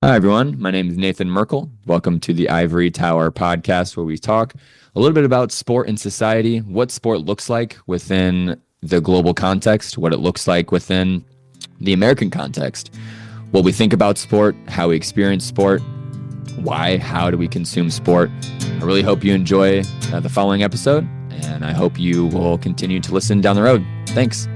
Hi, everyone. My name is Nathan Merkel. Welcome to the Ivory Tower podcast, where we talk a little bit about sport and society, what sport looks like within the global context, what it looks like within the American context, what we think about sport, how we experience sport, why, how do we consume sport. I really hope you enjoy the following episode, and I hope you will continue to listen down the road. Thanks.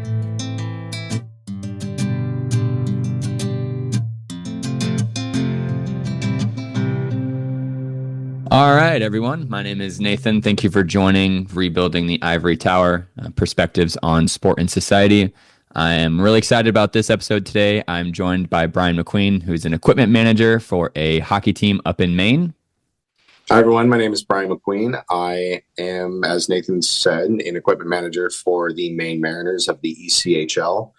All right, everyone. My name is Nathan. Thank you for joining Rebuilding the Ivory Tower, Perspectives on Sport and Society. I am really excited about this episode today. I'm joined by Brian McQueen, who's an equipment manager for a hockey team up in Maine. Hi, everyone. My name is Brian McQueen. I am, as Nathan said, an equipment manager for the Maine Mariners of the ECHL.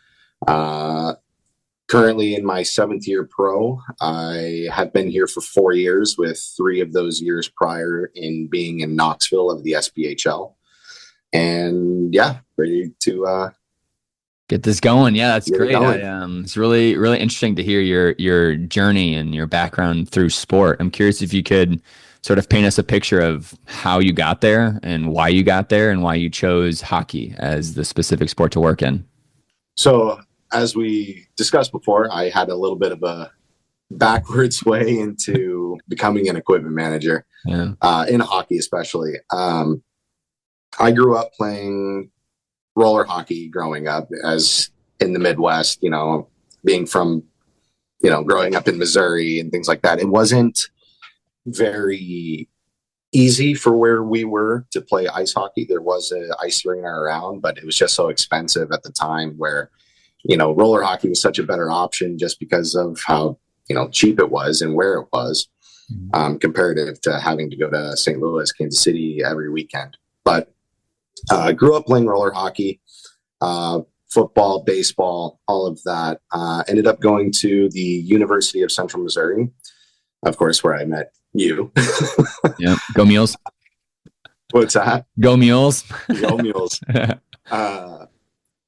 Currently in my 7th year pro. I have been here for 4 years, with 3 of those years prior in being in Knoxville of the SPHL. And yeah, ready to get this going. Yeah, that's great. It's really, really interesting to hear your journey and your background through sport. I'm curious if you could sort of paint us a picture of how you got there and why you got there and why you chose hockey as the specific sport to work in. So, as we discussed before, I had a little bit of a backwards way into becoming an equipment manager, in hockey especially. I grew up playing roller hockey growing up, as in the Midwest, being from, growing up in Missouri and things like that. It wasn't very easy for where we were to play ice hockey. There was an ice arena around, but it was just so expensive at the time where roller hockey was such a better option just because of how, cheap it was and where it was, comparative to having to go to St. Louis, Kansas City every weekend. But I grew up playing roller hockey, football, baseball, all of that. Ended up going to the University of Central Missouri, of course, where I met you. Yeah. Go Mules. What's that? Go Mules. Go Mules.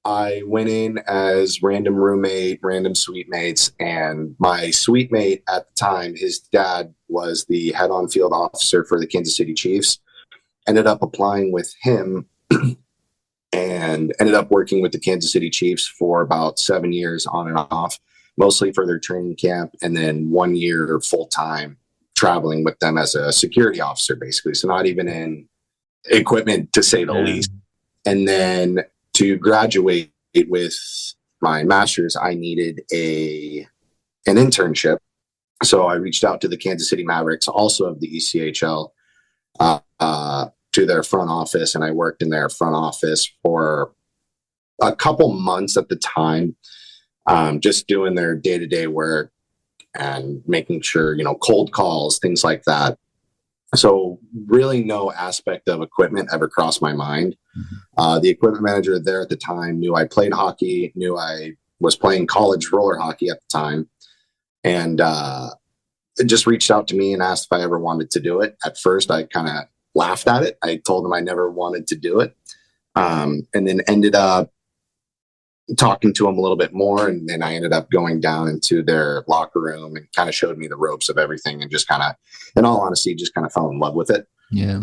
I went in as random roommate, random suite mates, and my suite mate at the time, his dad was the head on field officer for the Kansas City Chiefs. Ended up applying with him and ended up working with the Kansas City Chiefs for about 7 years on and off, mostly for their training camp, and then 1 year full time traveling with them as a security officer, basically. So not even in equipment, to say the least. And then to graduate with my master's, I needed an internship. So I reached out to the Kansas City Mavericks, also of the ECHL, to their front office, and I worked in their front office for a couple months at the time, just doing their day-to-day work and making sure, cold calls, things like that. So really no aspect of equipment ever crossed my mind. The equipment manager there at the time knew I played hockey, knew I was playing college roller hockey at the time, and just reached out to me and asked if I ever wanted to do it. At first, I kind of laughed at it. I told him I never wanted to do it, and then ended up talking to him a little bit more, and then I ended up going down into their locker room and kind of showed me the ropes of everything, and just kind of, in all honesty, just kind of fell in love with it. Yeah.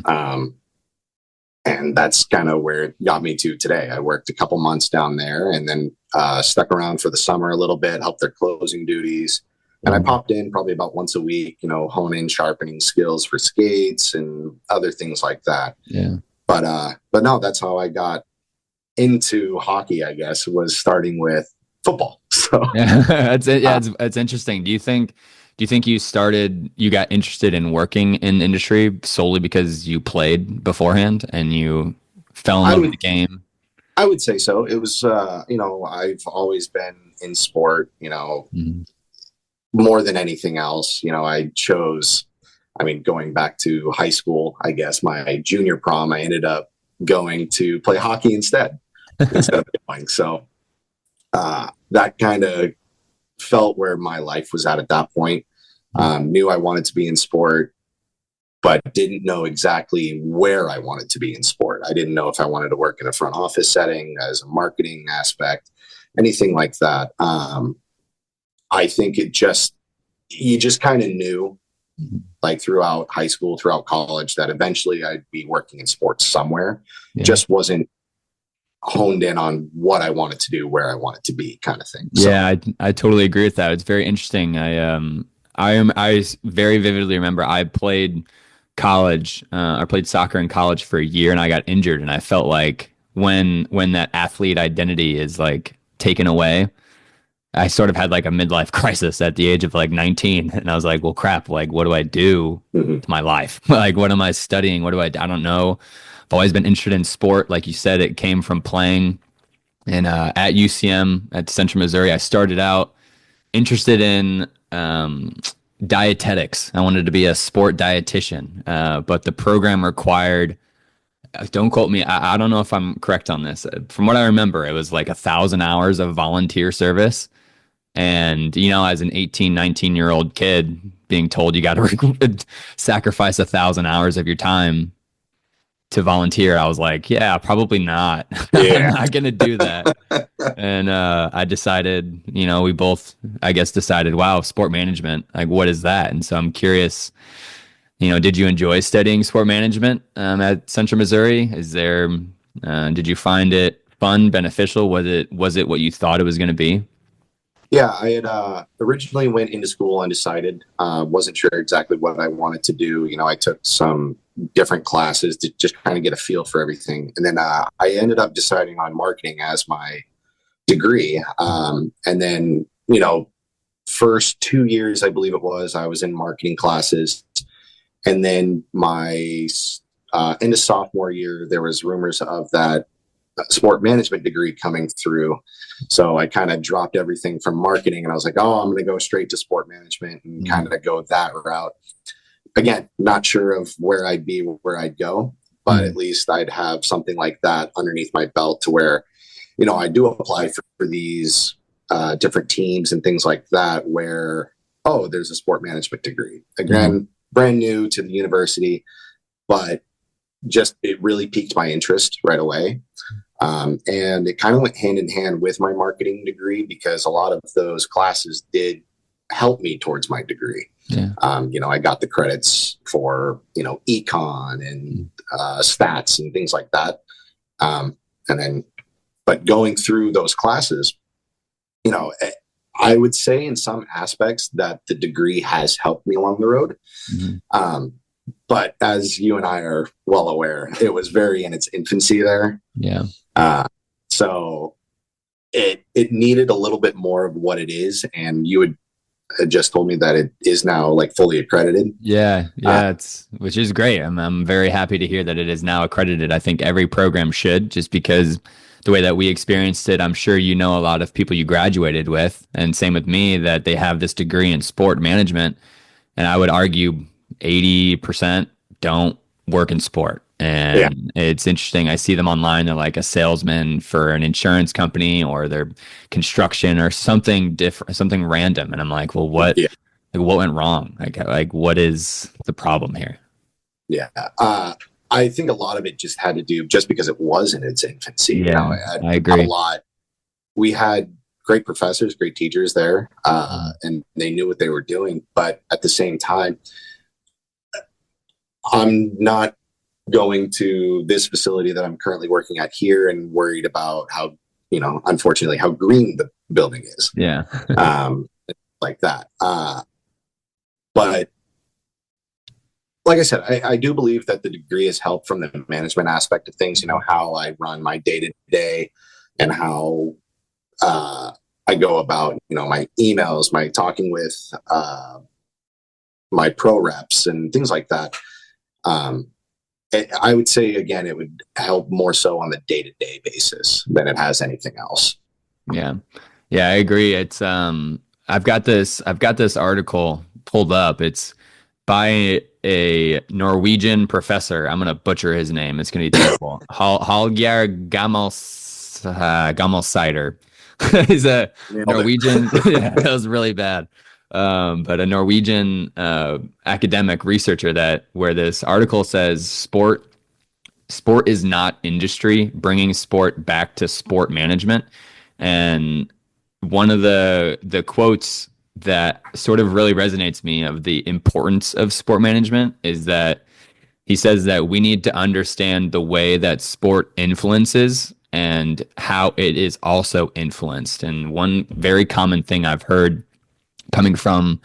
And that's kind of where it got me to today. I worked a couple months down there, and then stuck around for the summer a little bit, helped their closing duties. And I popped in probably about once a week, honing, sharpening skills for skates and other things like that. Yeah. But no, that's how I got into hockey, I guess, was starting with football. So it's interesting. Do you think you got interested in working in the industry solely because you played beforehand and you fell in love with the game? I would say so. It was, I've always been in sport, more than anything else. I chose, going back to high school, I guess my junior prom, I ended up going to play hockey instead of going. So that kind of felt where my life was at that point. Knew I wanted to be in sport, but didn't know exactly where I wanted to be in sport. I didn't know if I wanted to work in a front office setting as a marketing aspect, anything like that. I think it just you just kind of knew, Mhm. like throughout high school, throughout college, that eventually I'd be working in sports somewhere. Yeah. Just wasn't honed in on what I wanted to do, where I wanted to be, kind of thing. So, Yeah, I totally agree with that. It's very interesting. I very vividly remember I played college. I played soccer in college for a year, and I got injured, and I felt like when that athlete identity is like taken away, I sort of had like a midlife crisis at the age of like 19, and I was like, well, crap, like what do I do mhm. to my life? Like what am I studying? What do I don't know. I've always been interested in sport. Like you said, it came from playing. And at UCM at Central Missouri, I started out interested in dietetics. I wanted to be a sport dietitian, but the program required, don't quote me, I don't know if I'm correct on this. From what I remember, it was like 1,000 hours of volunteer service. And, you know, as an 18, 19-year-old kid being told you got to sacrifice 1,000 hours of your time to volunteer, I was like, yeah, probably not. I'm Yeah. not going to do that. And I decided, you know, we both, I guess, decided, wow, sport management, like, what is that? And so I'm curious, you know, did you enjoy studying sport management at Central Missouri? Did you find it fun, beneficial? Was it what you thought it was going to be? Yeah, I had originally went into school undecided. Wasn't sure exactly what I wanted to do. You know, I took some different classes to just kind of get a feel for everything, and then I ended up deciding on marketing as my degree. And then, you know, first 2 years, I believe it was, I was in marketing classes, and then my in the sophomore year, there was rumors of that sport management degree coming through. So I kind of dropped everything from marketing and I was like, oh, I'm going to go straight to sport management and Mm, kind of go that route. Again, not sure of where I'd be, where I'd go, but mm, at least I'd have something like that underneath my belt to where, you know, I do apply for these different teams and things like that where, oh, there's a sport management degree. mm, Again, brand new to the university, but just it really piqued my interest right away. And it kind of went hand in hand with my marketing degree because a lot of those classes did help me towards my degree. yeah. You know, I got the credits for, you know, econ and stats and things like that. And then, but going through those classes, you know, I would say in some aspects that the degree has helped me along the road. Mhm. Um, but as you and I are well aware, it was very in its infancy there. Yeah. Uh, so it needed a little bit more of what it is, and you had just told me that it is now like fully accredited. Yeah, Uh, yeah, it's which is great. I'm very happy to hear that it is now accredited. I think every program should, just because the way that we experienced it, I'm sure you know a lot of people you graduated with, and same with me, that they have this degree in sport management, and I would argue 80% don't work in sport. yeah, And it's interesting. I see them online. They're like a salesman for an insurance company or they're construction or something different, something random. And I'm like, well, yeah, what went wrong? Like what is the problem here? yeah. I think a lot of it just had to do just because it was in its infancy. You know, Yeah, I a agree. lot. We had great professors, great teachers there, Mm, and they knew what they were doing. But at the same time, I'm not going to this facility that I'm currently working at here and worried about how, you know, unfortunately, how green the building is, yeah. um, like that. But like I said, I do believe that the degree has helped from the management aspect of things, you know, how I run my day to day and how I go about, you know, my emails, my talking with my pro reps and things like that. Um, I would say again, it would help more so on the day to day basis than it has anything else. Yeah. Yeah, I agree. It's I've got this article pulled up. It's by a Norwegian professor. I'm gonna butcher his name. It's gonna be terrible. Hallgeir Gammelsider. He's a Nailed it. Norwegian. Yeah, that was really bad. But a Norwegian academic researcher that where this article says sport is not industry, bringing sport back to sport management. And one of the quotes that sort of really resonates me of the importance of sport management is that he says that we need to understand the way that sport influences and how it is also influenced. And one very common thing I've heard coming from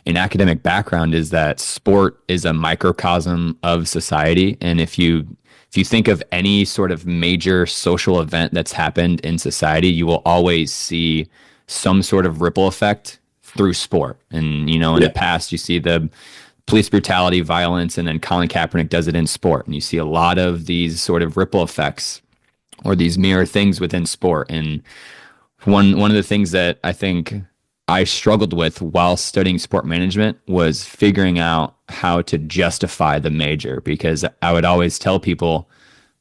an academic background is that sport is a microcosm of society. And if you think of any sort of major social event that's happened in society, you will always see some sort of ripple effect through sport. And in the past, you see the police brutality, violence, and then Colin Kaepernick does it in sport. And you see a lot of these sort of ripple effects or these mirror things within sport. And one of the things that I think I struggled with while studying sport management was figuring out how to justify the major, because I would always tell people,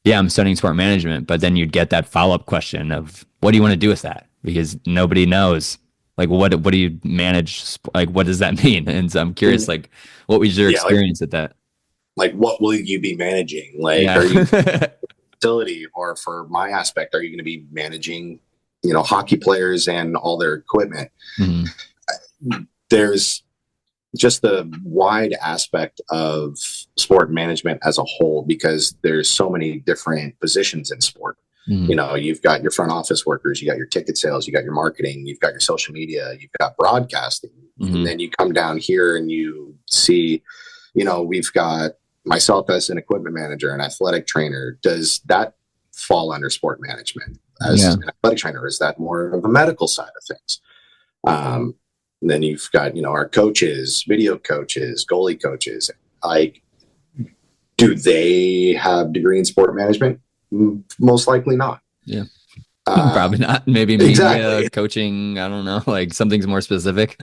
yeah, I'm studying sport management, but then you'd get that follow-up question of what do you want to do with that? Because nobody knows. Like what do you manage? Like what does that mean? And so I'm curious, like what was your experience at that? Like what will you be managing? Like Yeah. are you facility, or for my aspect, are you going to be managing, hockey players and all their equipment? Mhm. There's just the wide aspect of sport management as a whole, because there's so many different positions in sport. Mhm. You've got your front office workers, you got your ticket sales, you got your marketing, you've got your social media, you've got broadcasting. Mhm. And then you come down here and you see, we've got myself as an equipment manager, an athletic trainer. Does that fall under sport management as Yeah. an athletic trainer? Is that more of a medical side of things? And then you've got, our coaches, video coaches, goalie coaches. Like, do they have degree in sport management? Most likely not. Yeah. Probably not. Maybe media, exactly. coaching. I don't know. Like something's more specific.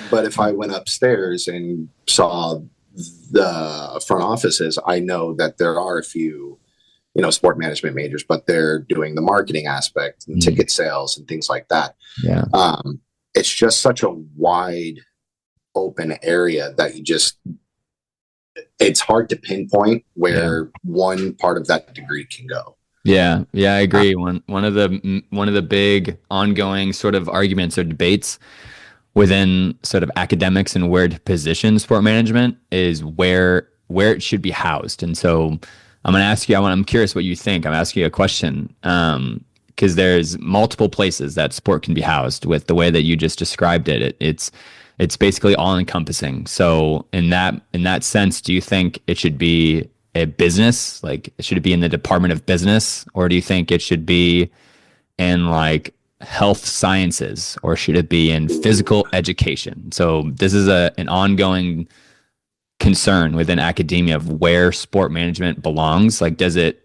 But if I went upstairs and saw the front offices, I know that there are a few, sport management majors, but they're doing the marketing aspect and ticket sales and things like that. Yeah. It's just such a wide open area that it's hard to pinpoint where one part of that degree can go. Yeah, I agree. One of the big ongoing sort of arguments or debates within sort of academics and where to position sport management is where it should be housed. And so I'm going to ask you. I'm curious what you think. I'm asking you a question because there's multiple places that sport can be housed. With the way that you just described it, it's basically all encompassing. So in that sense, do you think it should be a business? Like, should it be in the Department of Business, or do you think it should be in like health sciences, or should it be in physical education? So this is an ongoing concern within academia of where sport management belongs. Like, does it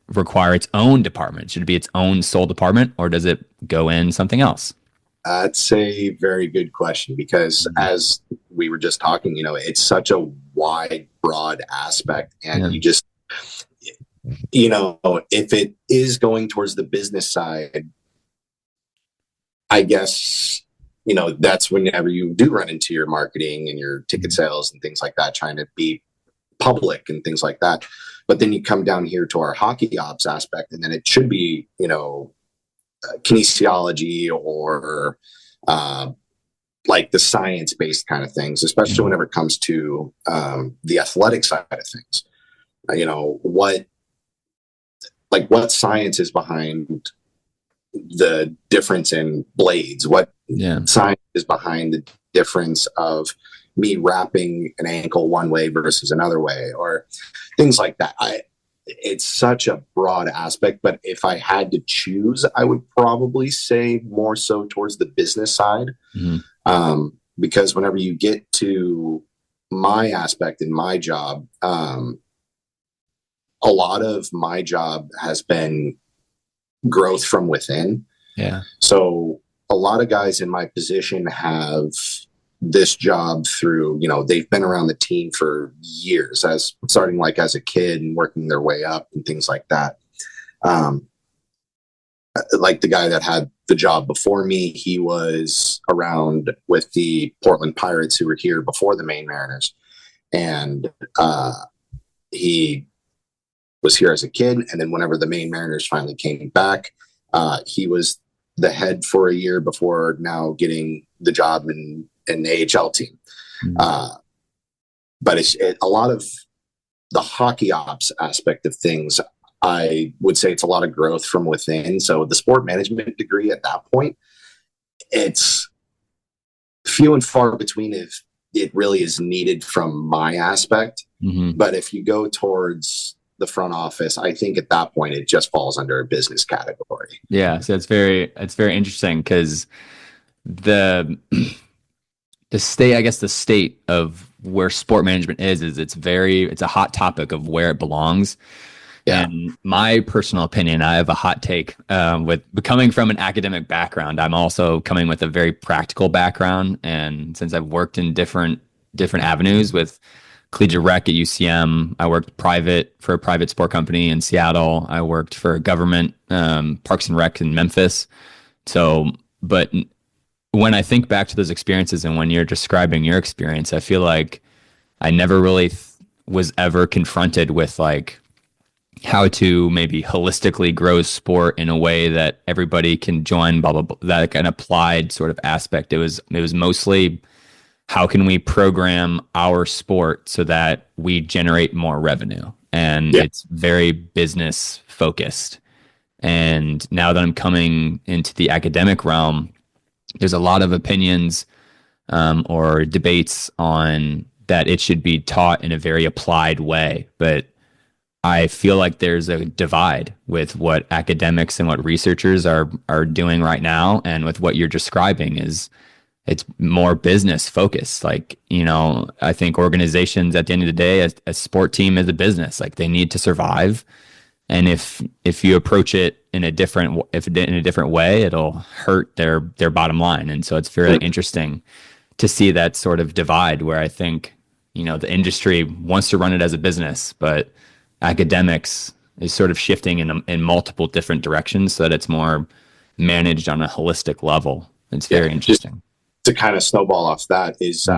require its own department? Should it be its own sole department, or does it go in something else? That's a very good question, because as we were just talking, it's such a wide, broad aspect. And you just, if it is going towards the business side, I guess, that's whenever you do run into your marketing and your ticket sales and things like that, trying to be public and things like that. But then you come down here to our hockey ops aspect, and then it should be, kinesiology or like the science-based kind of things, especially whenever it comes to the athletic side of things. What science is behind the difference in blades? What science is behind the difference of me wrapping an ankle one way versus another way, or things like that? It's such a broad aspect, but if I had to choose, I would probably say more so towards the business side. Because whenever you get to my aspect in my job, a lot of my job has been growth from within. Yeah. So a lot of guys in my position have this job through, they've been around the team for years, as starting like as a kid and working their way up and things like that. Like the guy that had the job before me, he was around with the Portland Pirates, who were here before the Maine Mariners. And he was here as a kid. And then whenever the Maine Mariners finally came back, he was the head for a year before now getting the job in the AHL team. But a lot of the hockey ops aspect of things. I would say it's a lot of growth from within. So the sport management degree at that point, it's few and far between if it really is needed from my aspect. But if you go towards the front office, I think at that point it just falls under a business category. Yeah, so it's very interesting because the state, I guess the state of where sport management is it's a hot topic of where it belongs. Yeah. And my personal opinion, I have a hot take with coming from an academic background. I'm also coming with a very practical background. And since I've worked in different avenues with collegiate rec at UCM, I worked for a private sport company in Seattle. I worked for government, Parks and Rec in Memphis. So, but when I think back to those experiences and when you're describing your experience, I feel like I never really was ever confronted with like how to maybe holistically grow sport in a way that everybody can join, blah, blah, blah, that an applied sort of aspect. It was mostly how can we program our sport so that we generate more revenue? And it's very business focused. And now that I'm coming into the academic realm, there's a lot of opinions or debates on that it should be taught in a very applied way. But I feel like there's a divide with what academics and what researchers are doing right now, and with what you're describing is it's more business focused. Like, you know, I think organizations at the end of the day, a sport team is a business. Like they need to survive, and if you approach it in a different way, it'll hurt their bottom line. And so it's very interesting to see that sort of divide where I think, you know, the industry wants to run it as a business, but academics is sort of shifting in multiple different directions so that it's more managed on a holistic level. It's very interesting. To kind of snowball off that is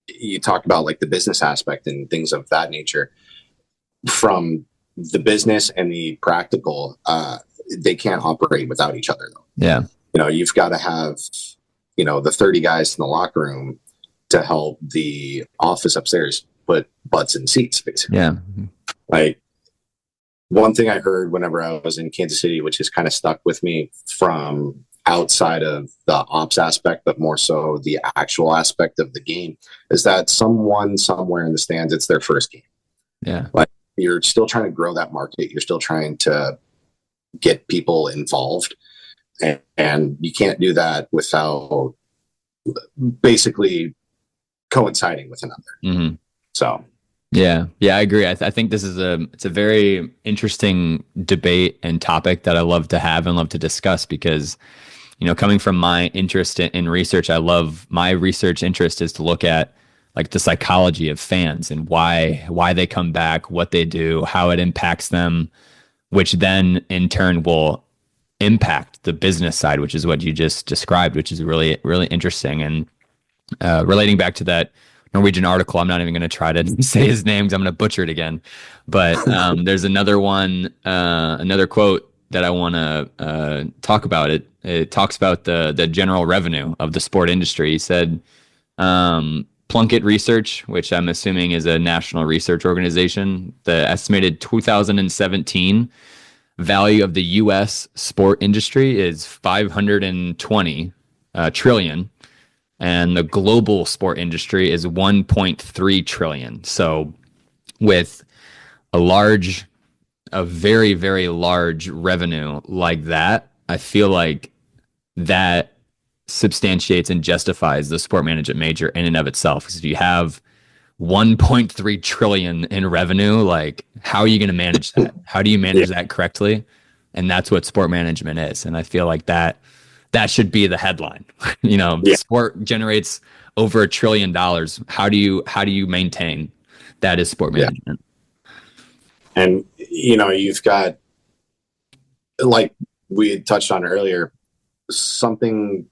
you talk about like the business aspect and things of that nature. From the business and the practical, they can't operate without each other though. Yeah. You know, you've got to have, you know, the 30 guys in the locker room to help the office upstairs put butts in seats, basically. Yeah. Like one thing I heard whenever I was in Kansas City, which has kind of stuck with me from outside of the ops aspect, but more so the actual aspect of the game, is that someone somewhere in the stands, it's their first game. Yeah. Like you're still trying to grow that market. You're still trying to get people involved. And you can't do that without basically coinciding with another. So, yeah, I agree. I think this is it's a very interesting debate and topic that I love to have and love to discuss because, you know, coming from my interest in research, my research interest is to look at like the psychology of fans and why they come back, what they do, how it impacts them, which then in turn will impact the business side, which is what you just described, which is really, really interesting. And relating back to that Norwegian article, I'm not even going to try to say his name because I'm going to butcher it again. But there's another one, another quote that I want to talk about. It talks about the general revenue of the sport industry. He said, Plunkett Research, which I'm assuming is a national research organization, the estimated 2017 value of the U.S. sport industry is 520 trillion. And the global sport industry is 1.3 trillion. So with a very, very large revenue like that, I feel like that substantiates and justifies the sport management major in and of itself. Because if you have 1.3 trillion in revenue, like how are you going to manage that? How do you manage that correctly? And that's what sport management is. And I feel like that should be the headline. You know, sport generates over $1 trillion. How do you maintain that is sport management? And you know, you've got, like we had touched on earlier, something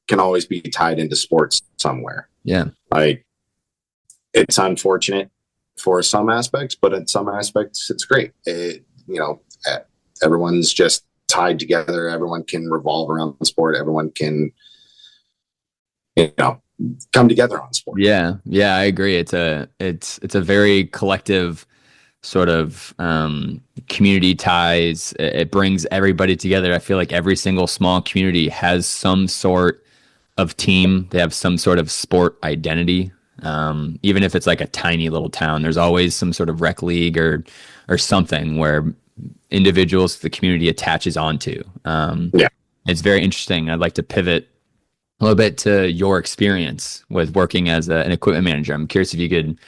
can always be tied into sports somewhere. Yeah. Like it's unfortunate for some aspects, but in some aspects it's great. You know, everyone's just tied together. Everyone can revolve around the sport. Everyone can, you know, come together on sport. Yeah, yeah, I agree. It's a very collective sort of community ties. It brings everybody together. I feel like every single small community has some sort of team. They have some sort of sport identity. Even if it's like a tiny little town, there's always some sort of rec league or something where individuals, the community attaches onto. Yeah. It's very interesting. I'd like to pivot a little bit to your experience with working as an equipment manager. I'm curious if you could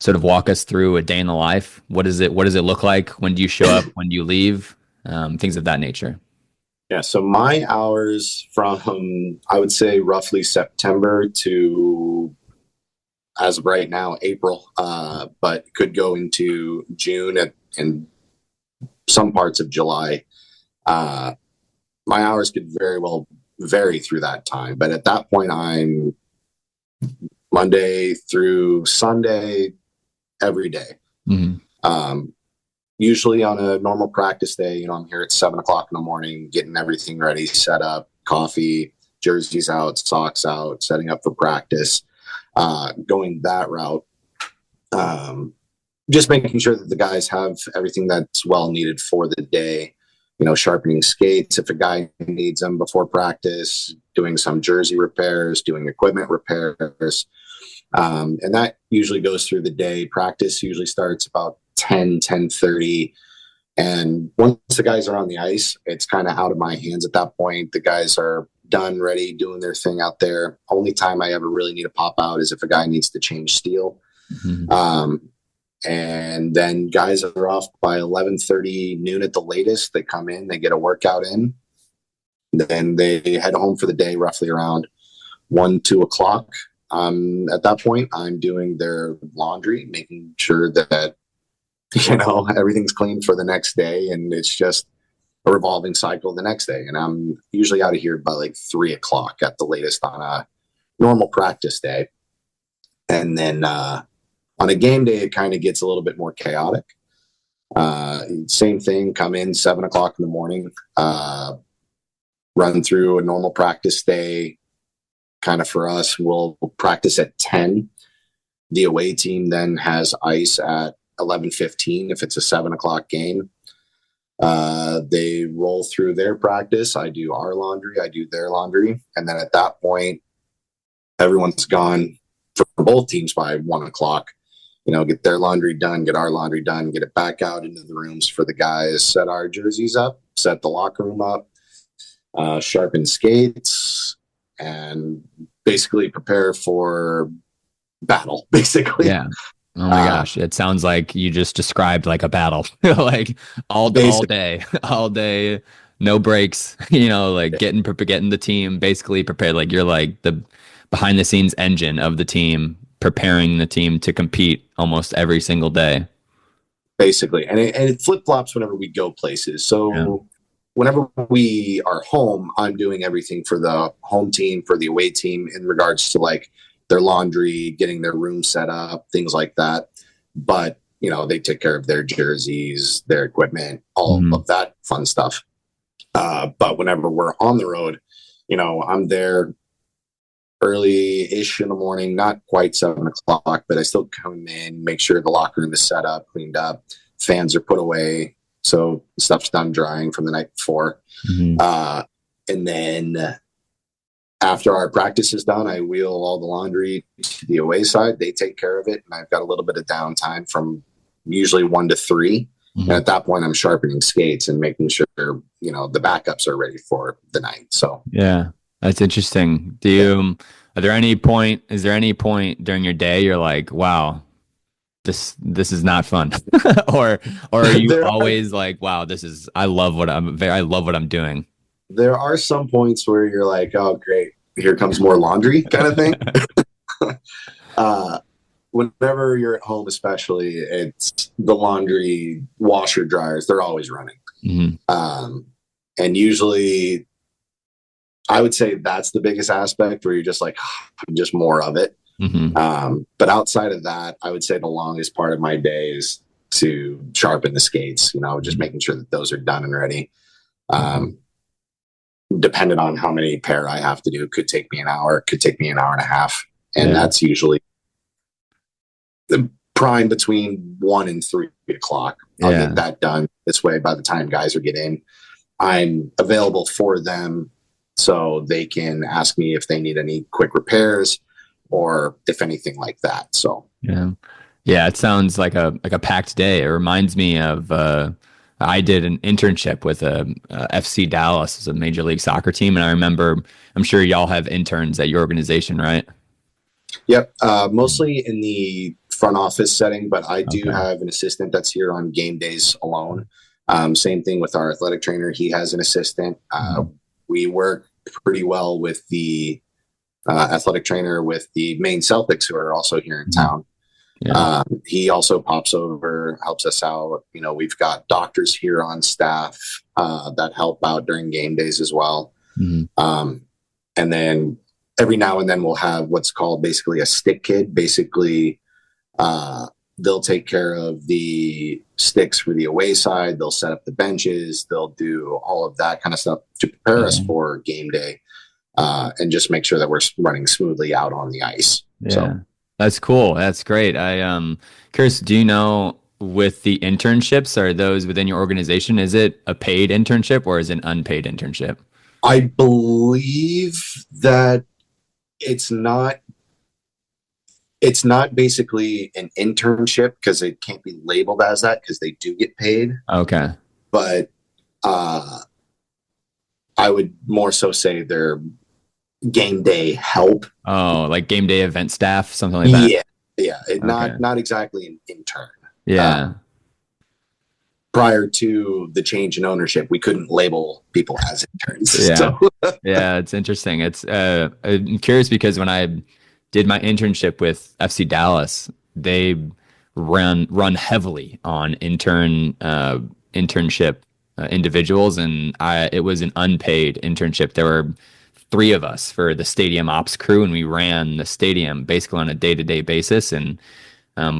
sort of walk us through a day in the life. What does it look like? When do you show up? When do you leave? Things of that nature. Yeah. So my hours from, I would say, roughly September to, as of right now, April, but could go into June and some parts of July. My hours could very well vary through that time, but at that point, I'm Monday through Sunday every day. Mm-hmm. Usually on a normal practice day, I'm here at 7:00 in the morning, getting everything ready, set up, coffee, jerseys out, socks out, setting up for practice, going that route. Just making sure that the guys have everything that's well needed for the day, sharpening skates if a guy needs them before practice, doing some jersey repairs, doing equipment repairs. And that usually goes through the day. Practice usually starts about 10:30. And once the guys are on the ice, it's kind of out of my hands at that point. The guys are done, ready, doing their thing out there. Only time I ever really need to pop out is if a guy needs to change steel. Mm-hmm. And then guys are off by 11:30, noon at the latest. They come in, they get a workout in. Then they head home for the day roughly around 1-2 o'clock. At that point, I'm doing their laundry, making sure that, everything's clean for the next day. And it's just a revolving cycle the next day. And I'm usually out of here by like 3 o'clock at the latest on a normal practice day. And then on a game day, it kind of gets a little bit more chaotic. Same thing, come in 7:00 in the morning, run through a normal practice day. Kind of for us, we'll practice at 10. The away team then has ice at 11:15 if it's a 7:00 game. They roll through their practice. I do our laundry, I do their laundry. And then at that point, everyone's gone for both teams by 1 o'clock. Get their laundry done, get our laundry done, get it back out into the rooms for the guys, set our jerseys up, set the locker room up, sharpen skates, and basically prepare for battle, basically. Yeah. Oh my gosh. It sounds like you just described like a battle, like all day, no breaks, like getting the team basically prepared. Like you're like the behind the scenes engine of the team, preparing the team to compete almost every single day. Basically. And it flip flops whenever we go places. So yeah. Whenever we are home, I'm doing everything for the home team, for the away team in regards to like their laundry, getting their room set up, things like that. But, they take care of their jerseys, their equipment, all of that fun stuff. But whenever we're on the road, I'm there early-ish in the morning, not quite 7:00, but I still come in, make sure the locker room is set up, cleaned up, fans are put away. So stuff's done drying from the night before. Mm-hmm. And then after our practice is done, I wheel all the laundry to the away side. They take care of it. And I've got a little bit of downtime from usually 1 to 3. Mm-hmm. And at that point, I'm sharpening skates and making sure, the backups are ready for the night. So, yeah, that's interesting. Is there any point during your day you're like, wow, this is not fun, or are you always like, wow, I love what I'm doing? There are some points where you're like, oh, great, here comes more laundry kind of thing. Whenever you're at home, especially, it's the laundry washer dryers. They're always running. Mm-hmm. And usually I would say that's the biggest aspect where you're just like, just more of it. Mm-hmm. But outside of that, I would say the longest part of my day is to sharpen the skates, just making sure that those are done and ready. Um, Depending on how many pair I have to do, could take me an hour, could take me an hour and a half. And that's usually the prime between 1 and 3 o'clock. I'll get that done. This way, by the time guys are getting in, I'm available for them so they can ask me if they need any quick repairs or if anything like that. So yeah, it sounds like a packed day. It reminds me of I did an internship with a FC Dallas, as a major league soccer team, and I remember, I'm sure y'all have interns at your organization, right? Yep, mostly in the front office setting, but I do have an assistant that's here on game days alone. Same thing with our athletic trainer. He has an assistant. We work pretty well with the athletic trainer with the Maine Celtics, who are also here in town. He also pops over, helps us out. You know, we've got doctors here on staff that help out during game days as well. And then every now and then we'll have what's called basically a stick kid. Basically, they'll take care of the sticks for the away side. They'll set up the benches. They'll do all of that kind of stuff to prepare us for game day and just make sure that we're running smoothly out on the ice. So that's cool. That's great. Curious, do you know, with the internships, are those within your organization? Is it a paid internship or is it an unpaid internship? I believe that it's not basically an internship because it can't be labeled as that because they do get paid. Okay. But I would more so say they're game day help. Oh, like game day event staff, something like that. Yeah. Not exactly an intern. Yeah. Prior to the change in ownership, we couldn't label people as interns. Yeah. So. Yeah, it's interesting. It's I'm curious because when I did my internship with FC Dallas, they run heavily on internship individuals, and it was an unpaid internship. There were 3 of us for the stadium ops crew, and we ran the stadium basically on a day-to-day basis, and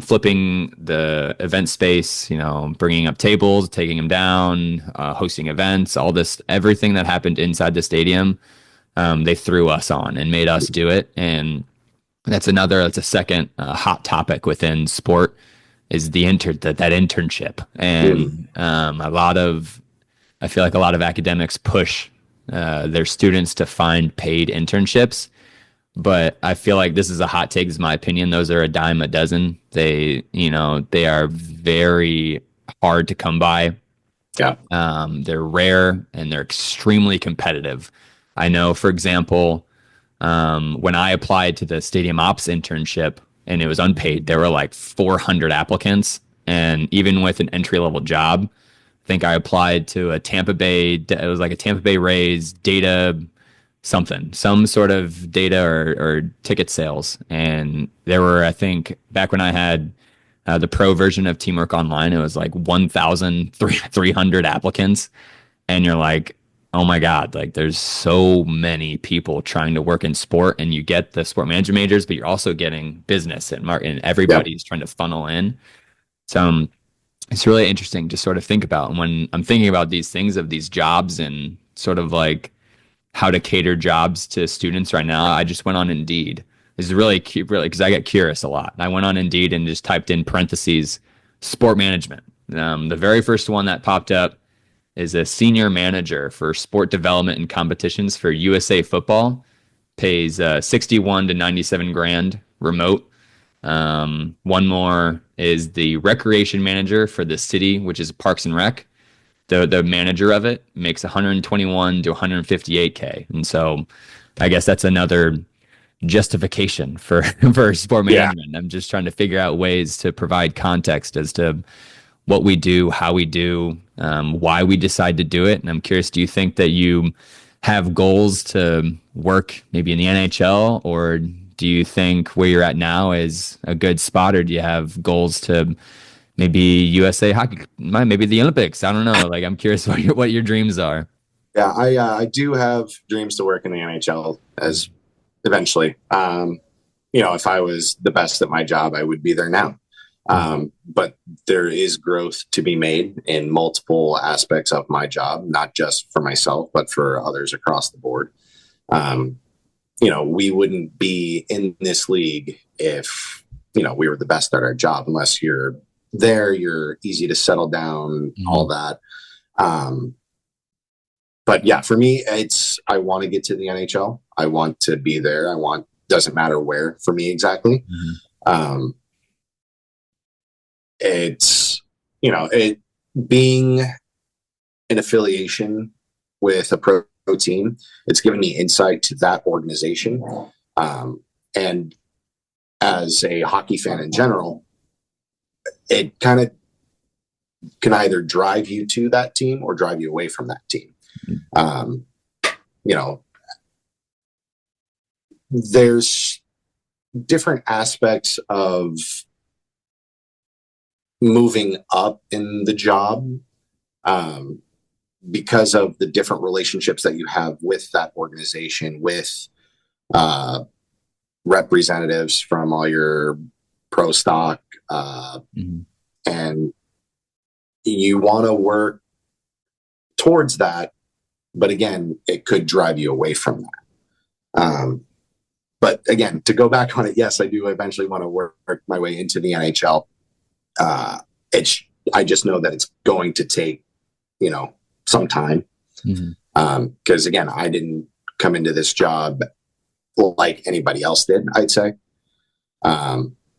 flipping the event space, bringing up tables, taking them down, hosting events, all this, everything that happened inside the stadium, they threw us on and made us do it. And that's a second hot topic within sport, is that internship. And I feel like a lot of academics push their students to find paid internships. But I feel like this is a hot take, is my opinion. Those are a dime a dozen. They are very hard to come by. Yeah. They're rare and they're extremely competitive. I know, for example, when I applied to the stadium ops internship and it was unpaid, there were like 400 applicants. And even with an entry-level job, I think I applied to it was like a Tampa Bay Rays data some sort of data or ticket sales. And there were, I think, back when I had the pro version of Teamwork Online, it was like 1,300 applicants. And you're like, oh my God, like there's so many people trying to work in sport, and you get the sport manager majors, but you're also getting business and everybody's trying to funnel in. So it's really interesting to sort of think about. And when I'm thinking about these things of these jobs and sort of like how to cater jobs to students right now, I just went on Indeed. This is really because I get curious a lot. I went on Indeed and just typed in parentheses sport management. The very first one that popped up is a senior manager for sport development and competitions for USA Football. Pays 61 to 97 grand remote. One more is the recreation manager for the city, which is Parks and Rec. The manager of it makes 121 to 158K. And so I guess that's another justification for sport management. I'm just trying to figure out ways to provide context as to what we do, how we do, why we decide to do it. And I'm curious, do you think that you have goals to work maybe in the NHL, or do you think where you're at now is a good spot, or do you have goals to maybe USA hockey, maybe the Olympics? I don't know. Like, I'm curious what your dreams are. Yeah, I do have dreams to work in the NHL as eventually. If I was the best at my job, I would be there now. But there is growth to be made in multiple aspects of my job, not just for myself, but for others across the board. We wouldn't be in this league if, we were the best at our job, unless you're there, you're easy to settle down, all that. But yeah, for me, I want to get to the NHL. I want to be there. Doesn't matter where for me exactly. It's, being an affiliation with a pro team, it's given me insight to that organization. And as a hockey fan in general, it kind of can either drive you to that team or drive you away from that team. There's different aspects of moving up in the job because of the different relationships that you have with that organization, with representatives from all your pro stock, and you want to work towards that, but again, it could drive you away from that. But again, to go back on it, yes, I do eventually want to work my way into the NHL. I just know that it's going to take, some time. Because again, I didn't come into this job like anybody else did, I'd say.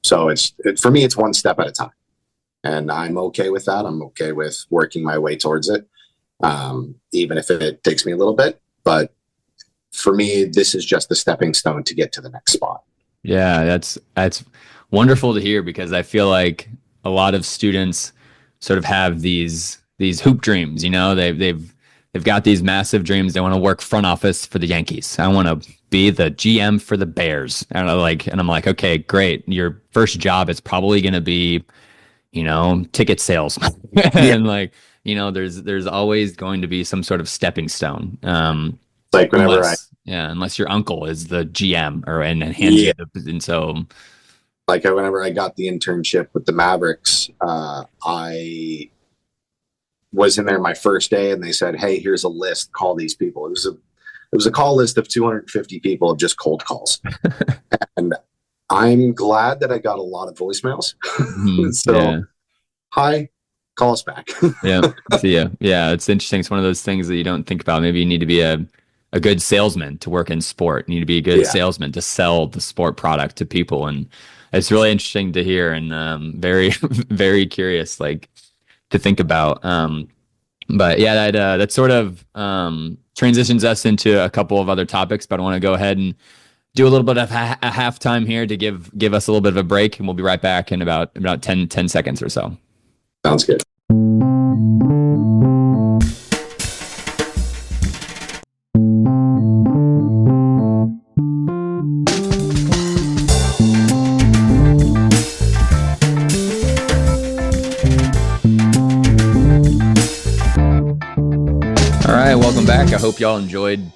So for me, it's one step at a time, and I'm okay with that. I'm okay with working my way towards it, even if it takes me a little bit. But for me, this is just the stepping stone to get to the next spot. Yeah, that's wonderful to hear, because I feel like a lot of students sort of have these hoop dreams. They've got these massive dreams. They want to work front office for the Yankees. I want to be the GM for the Bears. And I'm like, okay, great. Your first job is probably going to be, ticket sales. And there's always going to be some sort of stepping stone. Like whenever unless your uncle is the GM and hands you and so. Like whenever I got the internship with the Mavericks, I was in there my first day, and they said, "Hey, here's a list. Call these people." It was a call list of 250 people of just cold calls, and I'm glad that I got a lot of voicemails. Hi, call us back. Yeah, it's interesting. It's one of those things that you don't think about. Maybe you need to be a good salesman to work in sport. You need to be a good salesman to sell the sport product to people, and it's really interesting to hear, and very, very curious, to think about. But yeah, that sort of transitions us into a couple of other topics. But I want to go ahead and do a little bit of a halftime here to give us a little bit of a break, and we'll be right back in about 10 seconds or so. Sounds good. All right, welcome back. I hope y'all enjoyed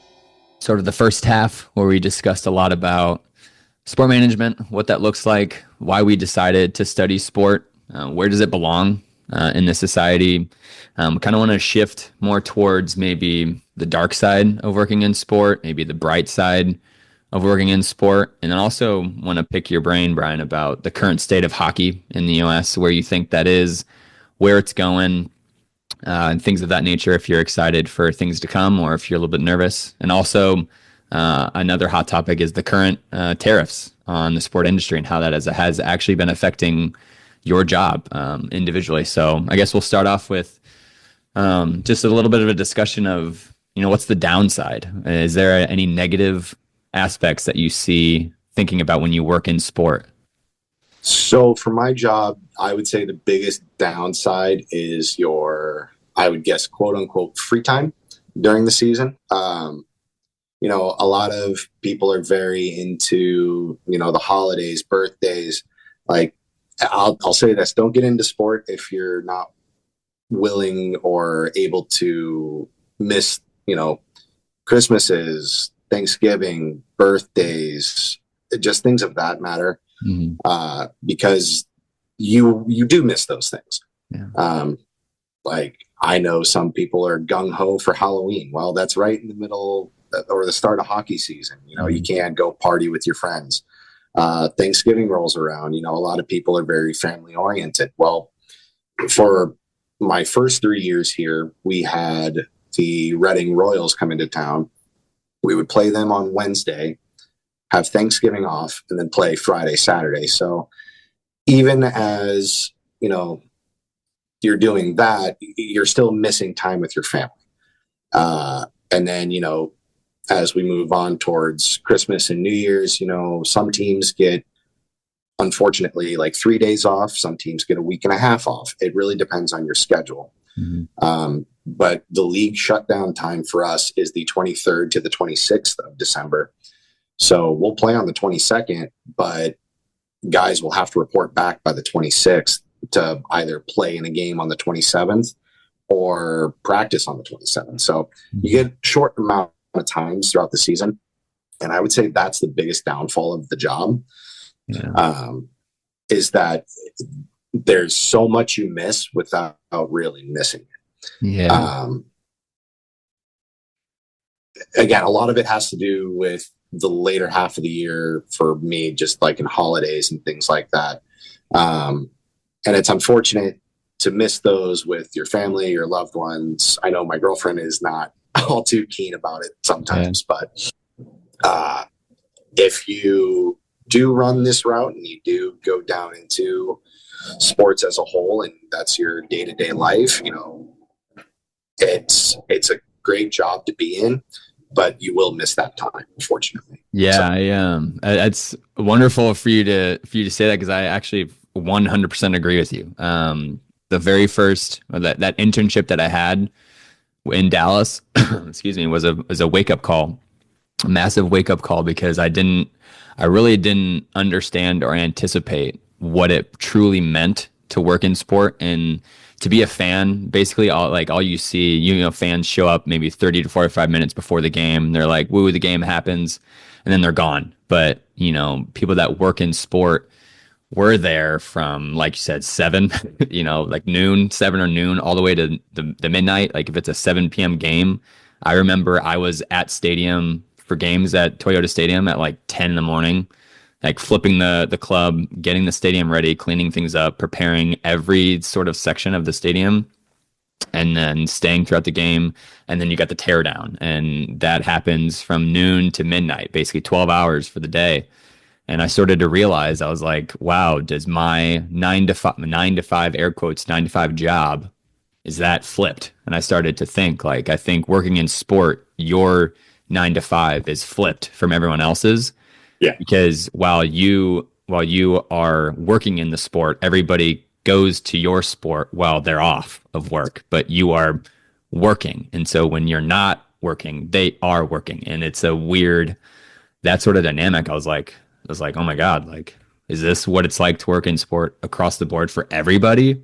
sort of the first half, where we discussed a lot about sport management, what that looks like, why we decided to study sport, where does it belong in the society. Kind of want to shift more towards maybe the dark side of working in sport, maybe the bright side of working in sport. And then also want to pick your brain, Brian, about the current state of hockey in the US, where you think that is, where it's going, and things of that nature, if you're excited for things to come or if you're a little bit nervous. And also another hot topic is the current tariffs on the sport industry and how that has actually been affecting your job individually. So I guess we'll start off with just a little bit of a discussion of, what's the downside? Is there any negative aspects that you see thinking about when you work in sport? So for my job, I would say the biggest downside is I would guess, quote unquote, free time during the season. A lot of people are very into, the holidays, birthdays. Like, I'll say this, don't get into sport if you're not willing or able to miss, Christmases, Thanksgiving, birthdays, just things of that matter. Because you do miss those things. Yeah. Like I know some people are gung ho for Halloween. Well, that's right in the middle or the start of hockey season. You can't go party with your friends. Thanksgiving rolls around. A lot of people are very family oriented. Well, for my first 3 years here, we had the Reading Royals come into town. We would play them on Wednesday, have Thanksgiving off, and then play Friday, Saturday. So even as, you're doing that, you're still missing time with your family. And then, as we move on towards Christmas and New Year's, some teams get, unfortunately, like 3 days off. Some teams get a week and a half off. It really depends on your schedule. But the league shutdown time for us is the 23rd to the 26th of December. So we'll play on the 22nd, but guys will have to report back by the 26th to either play in a game on the 27th or practice on the 27th. So you get short amount of times throughout the season. And I would say that's the biggest downfall of the job. Is that there's so much you miss without really missing it. Again, a lot of it has to do with the later half of the year for me, just like in holidays and things like that. And it's unfortunate to miss those with your family, your loved ones. I know my girlfriend is not all too keen about it sometimes, but if you do run this route and you do go down into sports as a whole and that's your day-to-day life, it's a great job to be in, but you will miss that time, unfortunately. It's wonderful for you to say that, because I actually 100% agree with you. The very first that internship that I had in Dallas, excuse me, was a wake up call, a massive wake up call, because I really didn't understand or anticipate what it truly meant to work in sport and to be a fan. Basically, all you see, fans show up maybe 30 to 45 minutes before the game. They're like, woo, the game happens, and then they're gone. But, people that work in sport were there from, like you said, 7, like noon, 7 or noon, all the way to the midnight. Like if it's a 7 p.m. game, I remember I was at stadium for games at Toyota Stadium at like 10 in the morning, like flipping the club, getting the stadium ready, cleaning things up, preparing every sort of section of the stadium, and then staying throughout the game. And then you got the tear down, and that happens from noon to midnight, basically 12 hours for the day. And I started to realize, I was like, wow, does my 9 to 5 air quotes, 9 to 5 job, is that flipped? And I started to think, like, I think working in sport, your 9 to 5 is flipped from everyone else's. Yeah. Because while you are working in the sport, everybody goes to your sport while they're off of work, but you are working. And so when you're not working, they are working. And it's a weird, that sort of dynamic. I was like, oh my God, like, is this what it's like to work in sport across the board for everybody?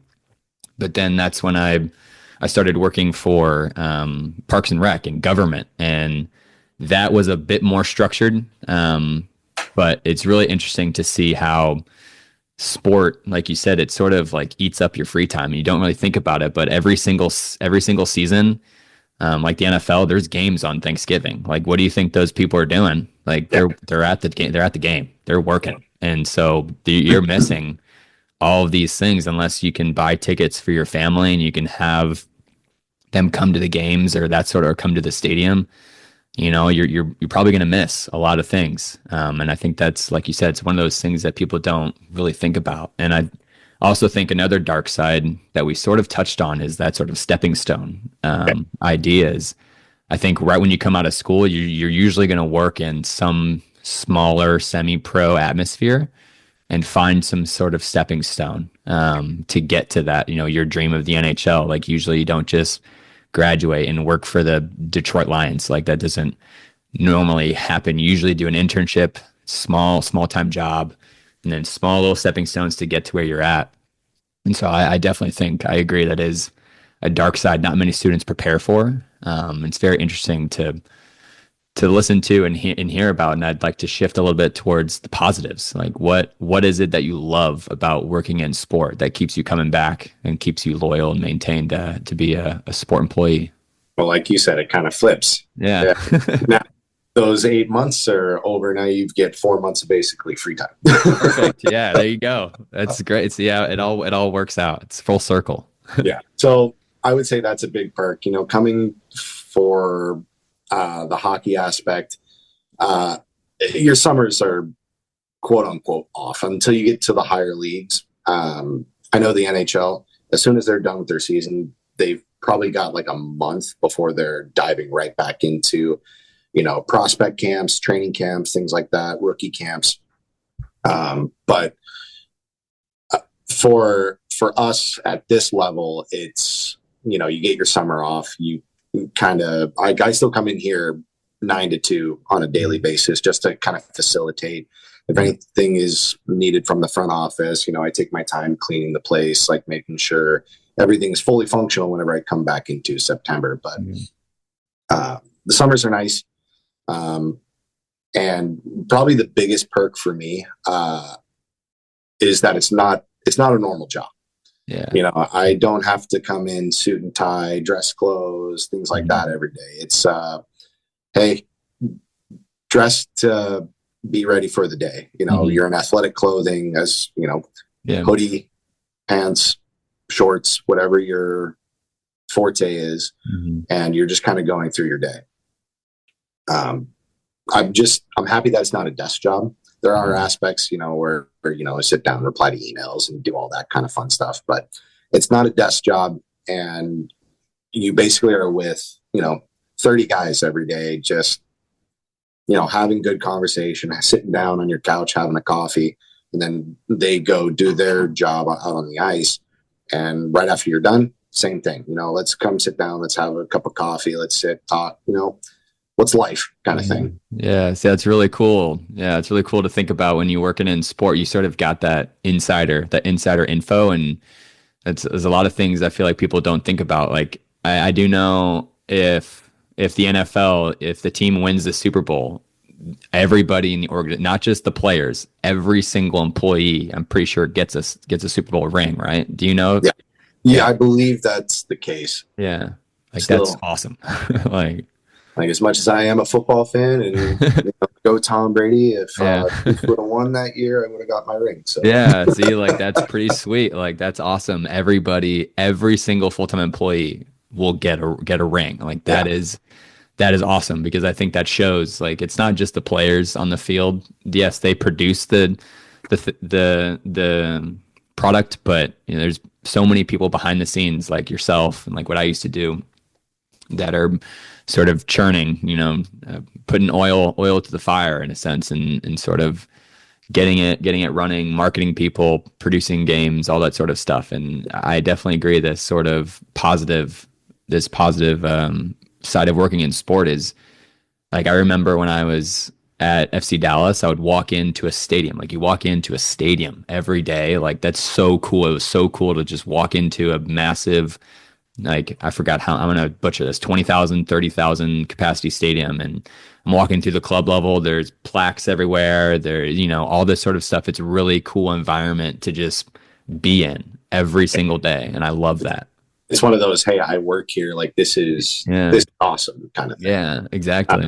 But then that's when I started working for Parks and Rec and government, and that was a bit more structured. But it's really interesting to see how sport, like you said, it sort of like eats up your free time. You don't really think about it, but every single season, like the NFL, there's games on Thanksgiving. Like, what do you think those people are doing? Like they're at the game. They're at the game. They're working, and so you're missing all of these things unless you can buy tickets for your family and you can have them come to the games or that sort of, or come to the stadium. You're probably going to miss a lot of things. And I think that's, like you said, it's one of those things that people don't really think about. And I also think another dark side that we sort of touched on is that sort of stepping stone ideas. I think right when you come out of school, you're usually going to work in some smaller semi-pro atmosphere and find some sort of stepping stone to get to that, your dream of the NHL. Like usually you don't just graduate and work for the Detroit Lions. Like that doesn't normally happen. You usually do an internship, small time job, and then small little stepping stones to get to where you're at. And so I definitely think I agree that is a dark side not many students prepare for. It's very interesting to listen to and hear about. And I'd like to shift a little bit towards the positives. Like what is it that you love about working in sport that keeps you coming back and keeps you loyal and maintained to be a sport employee? Well, like you said, it kind of flips. Yeah. Now, those 8 months are over. Now you get 4 months of basically free time. Perfect. Yeah, there you go. That's great. It's, yeah, it all works out. It's full circle. Yeah. So I would say that's a big perk, coming for the hockey aspect. Your summers are quote unquote off until you get to the higher leagues. I know the NHL, as soon as they're done with their season, they've probably got like a month before they're diving right back into, prospect camps, training camps, things like that, rookie camps. But for us at this level, it's, you get your summer off. You kind of, I still come in here 9 to 2 on a daily basis just to kind of facilitate. If anything is needed from the front office, I take my time cleaning the place, like making sure everything's fully functional whenever I come back into September. But the summers are nice. And probably the biggest perk for me is that it's not a normal job. Yeah. I don't have to come in suit and tie, dress clothes, things like that every day. It's, hey, dress to be ready for the day. You're in athletic clothing as, hoodie, pants, shorts, whatever your forte is. And you're just kind of going through your day. I'm happy that it's not a desk job. There are aspects, where I sit down, reply to emails and do all that kind of fun stuff, but it's not a desk job. And you basically are with, 30 guys every day, just, having good conversation, sitting down on your couch, having a coffee, and then they go do their job out on the ice. And right after you're done, same thing, let's come sit down, let's have a cup of coffee, let's sit, talk, what's life kind of thing. Yeah. So that's really cool. Yeah. It's really cool to think about when you're working in sport, you sort of got that insider info. And there's a lot of things I feel like people don't think about. Like I do know if the NFL, if the team wins the Super Bowl, everybody in the org, not just the players, every single employee, I'm pretty sure gets a Super Bowl ring, right? Do you know? Yeah. I believe that's the case. Yeah. Like that's awesome. Like as much as I am a football fan and go Tom Brady, if he would have won that year, I would have got my ring. So yeah, see, like that's pretty sweet. Like that's awesome. Every single full-time employee will get a ring. Like that is awesome because I think that shows like it's not just the players on the field. Yes, they produce the product, but there's so many people behind the scenes like yourself and like what I used to do that are sort of churning, putting oil to the fire in a sense and sort of getting it running, marketing people, producing games, all that sort of stuff. And I definitely agree this positive side of working in sport is like, I remember when I was at FC Dallas, I would walk into a stadium. Like you walk into a stadium every day. Like that's so cool. It was so cool to just walk into a massive, like I forgot how I'm going to butcher this, 20,000, 30,000 capacity stadium. And I'm walking through the club level. There's plaques everywhere. There's, all this sort of stuff. It's a really cool environment to just be in every single day. And I love that. It's one of those, hey, I work here. Like this is awesome kind of thing. Yeah, exactly.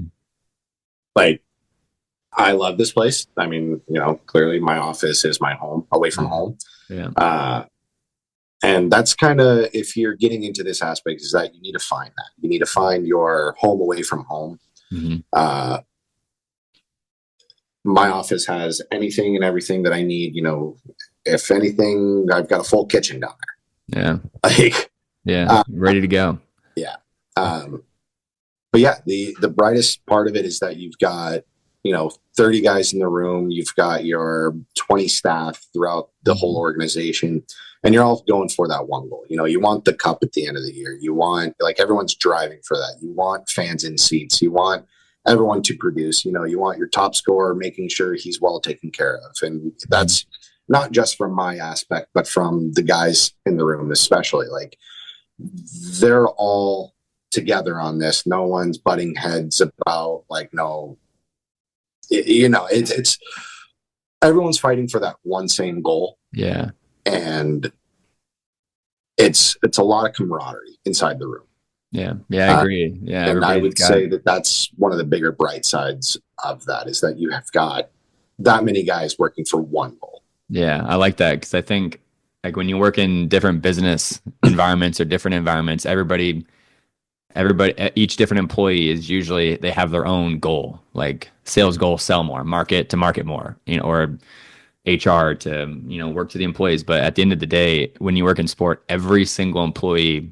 Like I love this place. I mean, clearly my office is my home away from home. Yeah. And that's kind of, if you're getting into this aspect, is that you need to find that. You need to find your home away from home. My office has anything and everything that I need. If anything, I've got a full kitchen down there. Yeah. Ready to go. Yeah. But yeah, the brightest part of it is that you've got, 30 guys in the room. You've got your 20 staff throughout the whole organization. And you're all going for that one goal. You want the cup at the end of the year. You want, like, everyone's driving for that. You want fans in seats. You want everyone to produce. You want your top scorer making sure he's well taken care of. And that's not just from my aspect, but from the guys in the room, especially. Like, they're all together on this. No one's butting heads about like, no, it's everyone's fighting for that one same goal. Yeah. And it's a lot of camaraderie inside the room. Yeah. Yeah. I agree. Yeah. And I would say that that's one of the bigger bright sides of that, is that you have got that many guys working for one goal. Yeah. I like that, because I think like when you work in different business environments or different environments, everybody, each different employee is usually, they have their own goal, like sales goal, sell more, market to market more, or HR to, work to the employees. But at the end of the day, when you work in sport, every single employee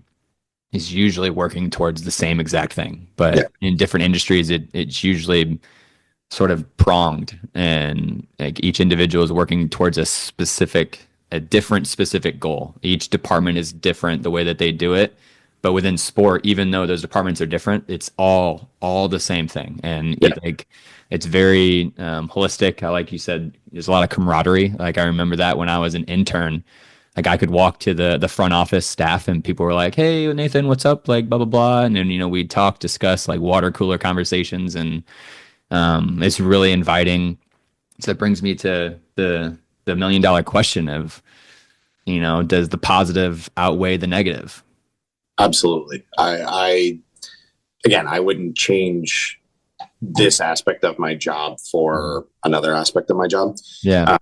is usually working towards the same exact thing. But in different industries, it's usually sort of pronged, and like each individual is working towards a different specific goal. Each department is different the way that they do it. But within sport, even though those departments are different, it's all the same thing. And it's very holistic. Like you said, there's a lot of camaraderie. Like I remember that when I was an intern, like I could walk to the front office staff and people were like, "Hey, Nathan, what's up?" Like blah, blah, blah. And then, we'd talk, discuss like water cooler conversations, and it's really inviting. So that brings me to the $1 million question of, does the positive outweigh the negative? Absolutely. I wouldn't change this aspect of my job for another aspect of my job. Yeah.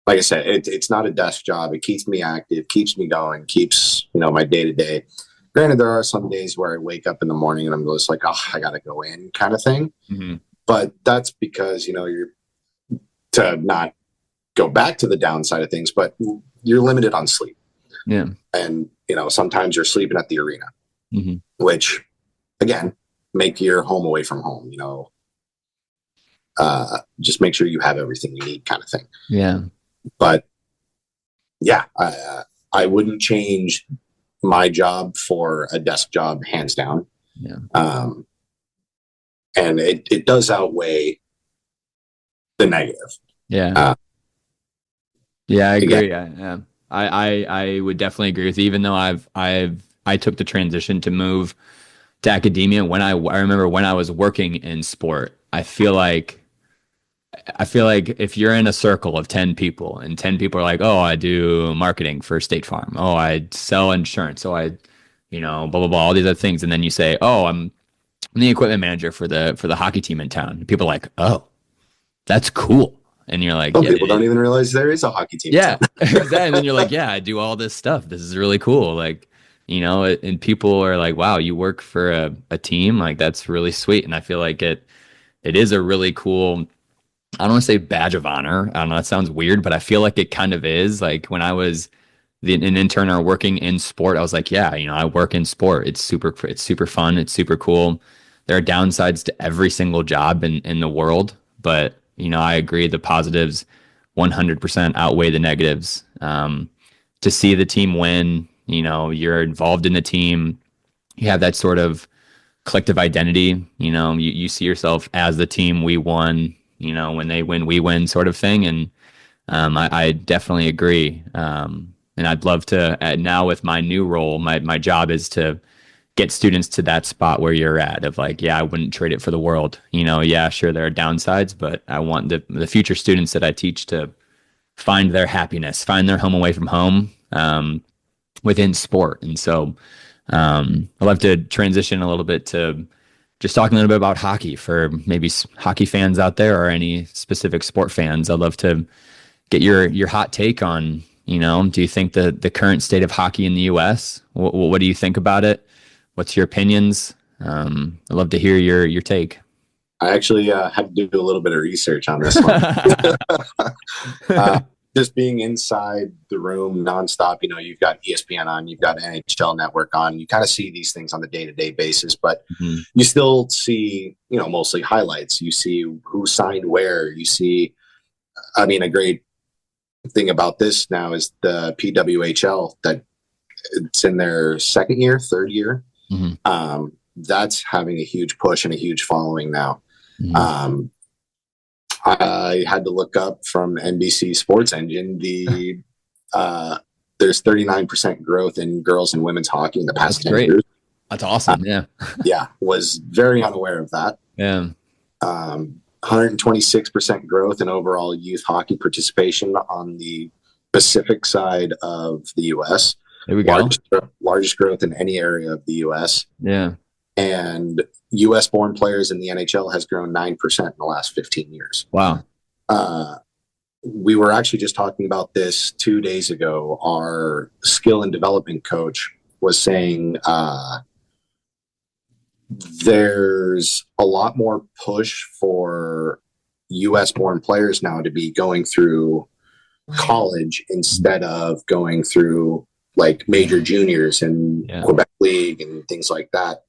Like I said, it's not a desk job. It keeps me active, keeps me going, keeps, my day to day. Granted, there are some days where I wake up in the morning and I'm just like, oh, I got to go in kind of thing. Mm-hmm. But that's because, you're, to not go back to the downside of things, but you're limited on sleep. Yeah. And, sometimes you're sleeping at the arena, mm-hmm. which again, make your home away from home, just make sure you have everything you need kind of thing. Yeah. But yeah, I wouldn't change my job for a desk job, hands down. Yeah. And it does outweigh the negative. Yeah. Yeah, I agree. Yeah. I would definitely agree with you, even though I took the transition to move to academia when I remember when I was working in sport. I feel like if you're in a circle of 10 people and 10 people are like, "Oh, I do marketing for State Farm. Oh, I sell insurance. Oh, I, blah, blah, blah, all these other things." And then you say, "Oh, I'm the equipment manager for the hockey team in town." People are like, "Oh, that's cool." And you're like, people don't even realize there is a hockey team. Yeah. Exactly. And then you're like, "Yeah, I do all this stuff. This is really cool." Like, and people are like, "Wow, you work for a team? Like, that's really sweet." And I feel like it is a really cool, I don't want to say badge of honor. I don't know, that sounds weird, but I feel like it kind of is. Like when I was an intern or working in sport, I was like, yeah, I work in sport. It's super fun. It's super cool. There are downsides to every single job in the world, but I agree, the positives 100% outweigh the negatives. To see the team win, you're involved in the team, you have that sort of collective identity. You see yourself as the team. We won. When they win, we win, sort of thing. And I definitely agree. And I'd love to, now with my new role, my job is to get students to that spot where you're at, of like, yeah, I wouldn't trade it for the world. Yeah, sure, there are downsides, but I want the future students that I teach to find their happiness, find their home away from home within sport. And so I'd love to transition a little bit to just talking a little bit about hockey for maybe hockey fans out there or any specific sport fans. I'd love to get your hot take on, do you think the current state of hockey in the U.S., what do you think about it? What's your opinions? I'd love to hear your take. I actually had to do a little bit of research on this one. Just being inside the room nonstop, you've got ESPN on, you've got NHL Network on, you kind of see these things on the day-to-day basis, but mm-hmm. you still see, mostly highlights. You see who signed where. You see, a great thing about this now is the PWHL, that it's in their third year. Mm-hmm. That's having a huge push and a huge following now. Mm-hmm. I had to look up from NBC Sports Engine. There's 39% growth in girls and women's hockey in the past 10 years. That's awesome. Yeah. Yeah, was very unaware of that. Yeah. 126% growth in overall youth hockey participation on the Pacific side of the U.S. There we go. Largest growth in any area of the U.S. Yeah. And U.S. born players in the NHL has grown 9% in the last 15 years. Wow. We were actually just talking about this 2 days ago. Our skill and development coach was saying there's a lot more push for US born players now to be going through college instead of going through like major juniors and Quebec League and things like that.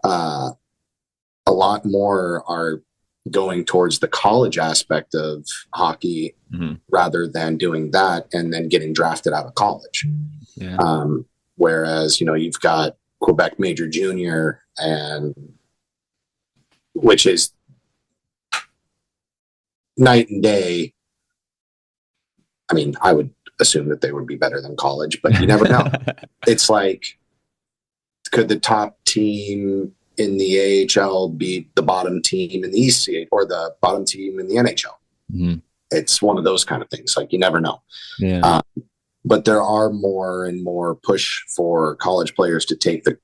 A lot more are going towards the college aspect of hockey rather than doing that and then getting drafted out of college. Whereas, you've got Quebec Major Junior, and which is night and day. I mean, I would assume that they would be better than college, but you never know. It's like, could the top team in the AHL beat the bottom team in the ECHL or the bottom team in the NHL? It's one of those kind of things. Like, you never know. But there are more and more push for college players to take the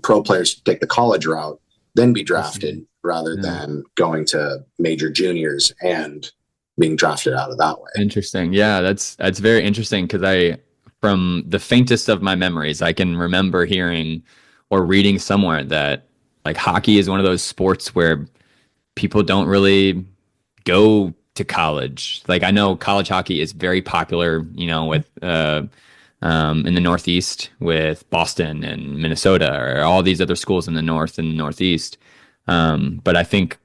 pro players to take the college route, then be drafted rather than going to major juniors and being drafted out of that way. Interesting. Yeah, that's very interesting, because from the faintest of my memories, I can remember hearing or reading somewhere that like hockey is one of those sports where people don't really go to college. Like, I know college hockey is very popular, with in the Northeast with Boston and Minnesota or all these other schools in the North and Northeast. But I think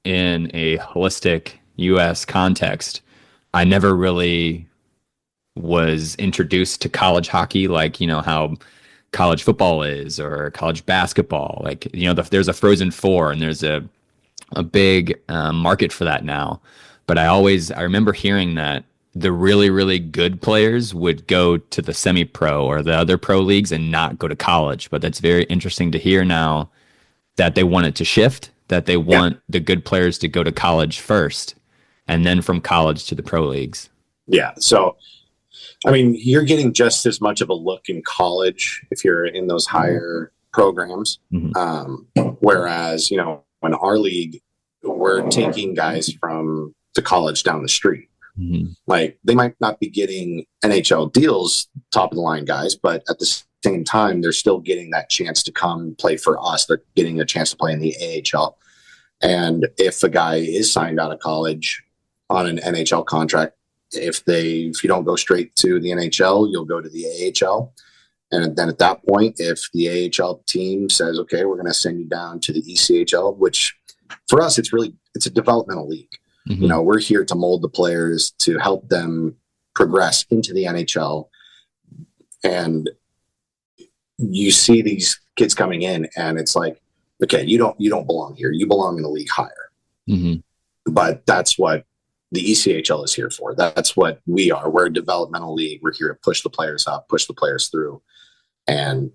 in a holistic U.S. context, I never really was introduced to college hockey, like, how college football is or college basketball. Like, there's a Frozen Four and there's a big market for that now. But I remember hearing that the really, really good players would go to the semi-pro or the other pro leagues and not go to college. But that's very interesting to hear now that they want it to shift, that they want the good players to go to college first and then from college to the pro leagues. Yeah. So, I mean, you're getting just as much of a look in college if you're in those higher programs. Whereas, in our league, we're taking guys from the college down the street. Like, they might not be getting NHL deals, top of the line guys, but at the same time, they're still getting that chance to come play for us. They're getting a chance to play in the AHL. And if a guy is signed out of college on an NHL contract, if you don't go straight to the NHL, you'll go to the AHL. And then at that point, if the AHL team says, okay, we're going to send you down to the ECHL, which for us, it's a developmental league. We're here to mold the players to help them progress into the NHL. And you see these kids coming in and it's like, okay, you don't belong here. You belong in a league higher. But that's what the ECHL is here for. That's what we are. We're a developmental league. We're here to push the players up, push the players through. And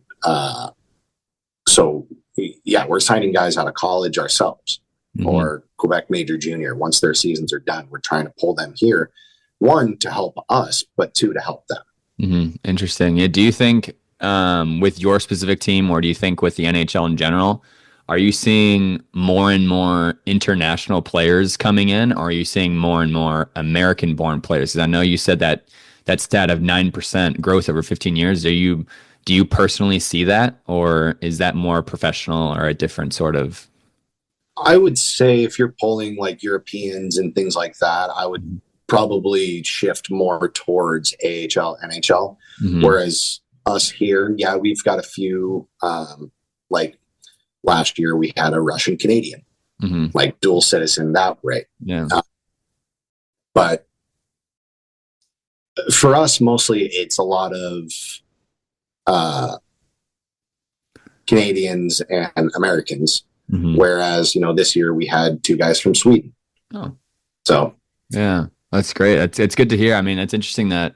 so, we're signing guys out of college ourselves or Quebec Major Junior. Once their seasons are done, we're trying to pull them here, one, to help us, but two, to help them. Interesting. Yeah. Do you think with your specific team, or do you think with the NHL in general, are you seeing more and more international players coming in, or are you seeing more and more American-born players? Because I know you said that stat of 9% growth over 15 years. Do you personally see that, or is that more professional or a different sort of? I would say if you're pulling like Europeans and things like that, I would probably shift more towards AHL, NHL. Whereas us here, we've got a few, like last year we had a Russian Canadian, like dual citizen that way. But for us, mostly it's a lot of Canadians and Americans. Whereas, this year we had two guys from Sweden. So, yeah, that's great. It's good to hear. I mean, it's interesting that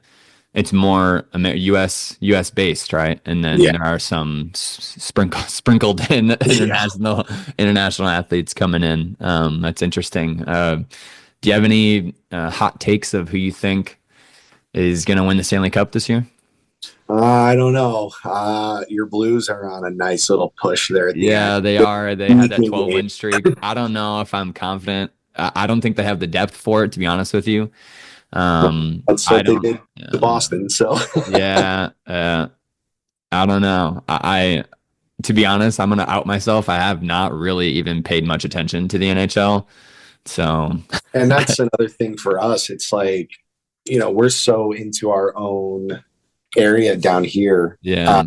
It's more US based, right? And then Yeah. there are some sprinkled in Yeah. international athletes coming in. That's interesting. Do you have any hot takes of who you think is going to win the Stanley Cup this year? I don't know. Your Blues are on a nice little push there at the end. Yeah, they are. They had that 12 win streak. I don't know if I'm confident. I don't think they have the depth for it, to be honest with you. That's I what they don't. did to Boston. So Yeah, I don't know. To be honest, I'm gonna out myself. I have not really even paid much attention to the NHL. So and that's another thing for us. It's like, we're so into our own area down here yeah,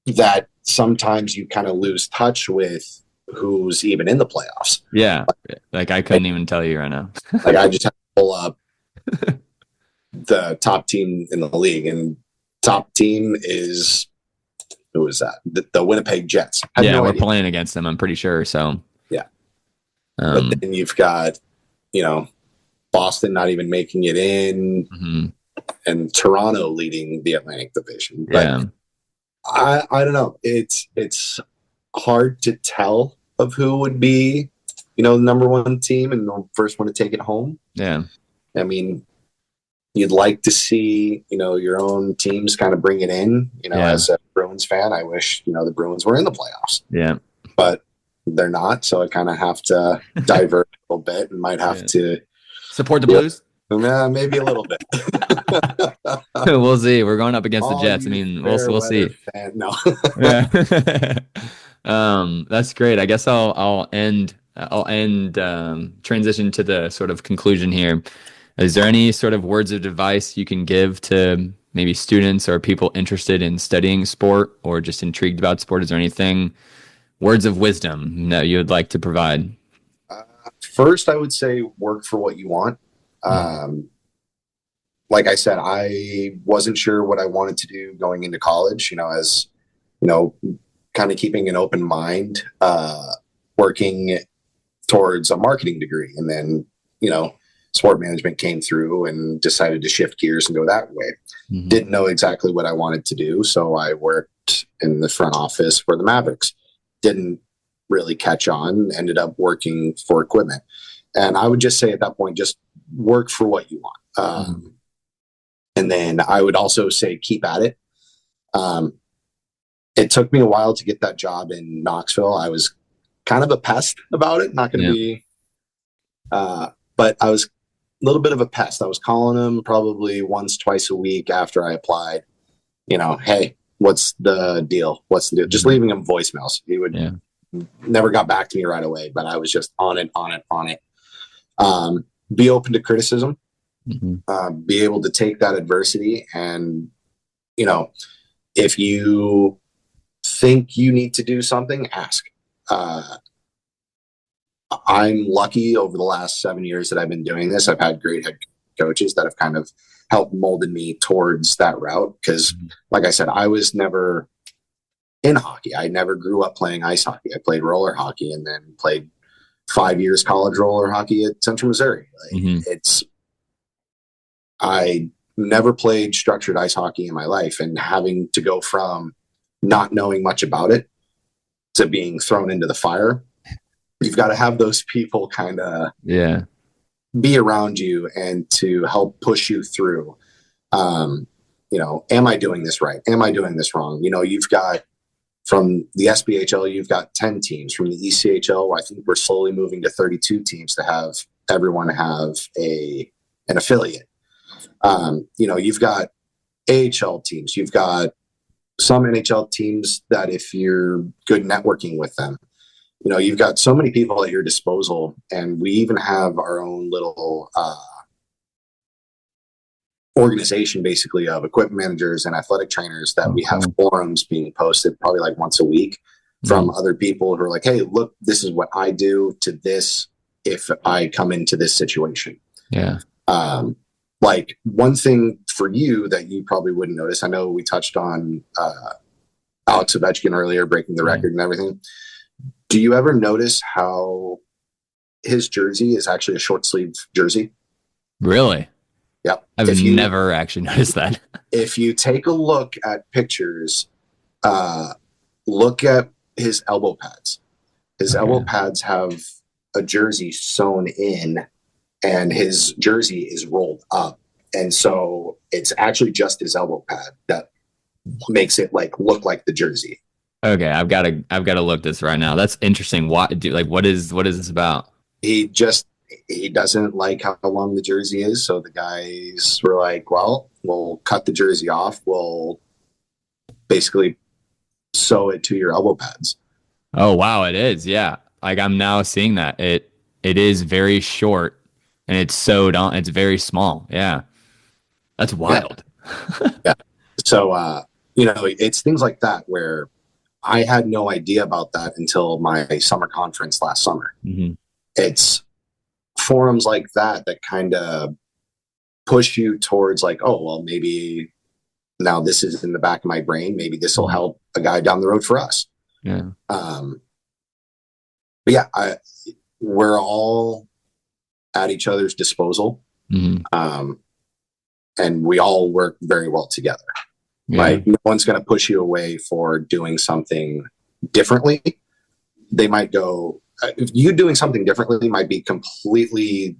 that sometimes you kind of lose touch with who's even in the playoffs. yeah. Like I couldn't even tell you right now. Like I just have to pull up the top team in the league, and top team is who is that? The Winnipeg Jets. I have Yeah, no we're idea. playing against them. I'm pretty sure. So Yeah. um, But then you've got, Boston not even making it in, mhm, and Toronto leading the Atlantic Division. But yeah, I don't know. It's hard to tell of who would be, the number one team and the first one to take it home. yeah, I mean, you'd like to see, your own teams kind of bring it in. Yeah. As a Bruins fan, I wish, the Bruins were in the playoffs, yeah, but they're not. So I kind of have to divert a little bit and might have Yeah. to, Support the Blues. maybe a little bit. We'll see. We're going up against the All Jets. I you mean, fair we'll see. weather fan- No. Yeah. That's great. I guess I'll end transition to the sort of conclusion here. Is there any sort of words of advice you can give to maybe students or people interested in studying sport or just intrigued about sport? Is there anything, words of wisdom that you would like to provide? First, I would say work for what you want. Like I said, I wasn't sure what I wanted to do going into college, as, kind of keeping an open mind, working towards a marketing degree. And then, sport management came through and decided to shift gears and go that way. Mhm. Didn't know exactly what I wanted to do. So I worked in the front office for the Mavericks. Didn't really catch on, ended up working for equipment. And I would just say at that point, just work for what you want. And then I would also say keep at it. It took me a while to get that job in Knoxville. I was kind of a pest about it. Not going to be, but I was a little bit of a pest. I was calling him probably once, twice a week after I applied. Hey, what's the deal? What's the deal? Just leaving him voicemails. He would never got back to me right away, but I was just on it. Be open to criticism. Be able to take that adversity, and if you think you need to do something, ask. I'm lucky over the last 7 years that I've been doing this. I've had great head coaches that have kind of helped molded me towards that route. Because, like I said, I was never in hockey. I never grew up playing ice hockey. I played roller hockey and then played 5 years college roller hockey at Central Missouri. I never played structured ice hockey in my life, and having to go from not knowing much about it to being thrown into the fire, you've got to have those people kind of be around you and to help push you through. Am I doing this right? Am I doing this wrong? You've got from the SPHL, you've got 10 teams. From the ECHL, I think we're slowly moving to 32 teams to have everyone have an affiliate. You've got AHL teams. You've got some NHL teams that if you're good networking with them, you've got so many people at your disposal. And we even have our own little organization, basically, of equipment managers and athletic trainers that we have forums being posted probably like once a week from other people who are like, hey, look, this is what I do to this if I come into this situation. Like one thing for you that you probably wouldn't notice, I know we touched on Alex Ovechkin earlier, breaking the record and everything. Do you ever notice how his jersey is actually a short sleeve jersey? Really? Yep. I've never actually noticed that. If you take a look at pictures, uh, look at his elbow pads. His elbow Okay. pads have a jersey sewn in, and his jersey is rolled up. And so it's actually just his elbow pad that makes it like look like the jersey. Okay, I've got to look this right now. That's interesting. What is this about? He just he doesn't like how long the jersey is, so the guys were like, "Well, we'll cut the jersey off. We'll basically sew it to your elbow pads." Oh wow, it is. Yeah. Like I'm now seeing that. It is very short and it's sewed on. It's very small. Yeah. That's Yeah, wild. yeah. So it's things like that where I had no idea about that until my summer conference last summer. Hmm. It's forums like that that kind of push you towards like, oh, well, maybe now this is in the back of my brain. Maybe this will help a guy down the road for us. Yeah. Um, but yeah, we're all at each other's disposal. Hmm. Um, and we all work very well together. Yeah. Right? No one's going to push you away for doing something differently. They might go, if you doing something differently might be completely,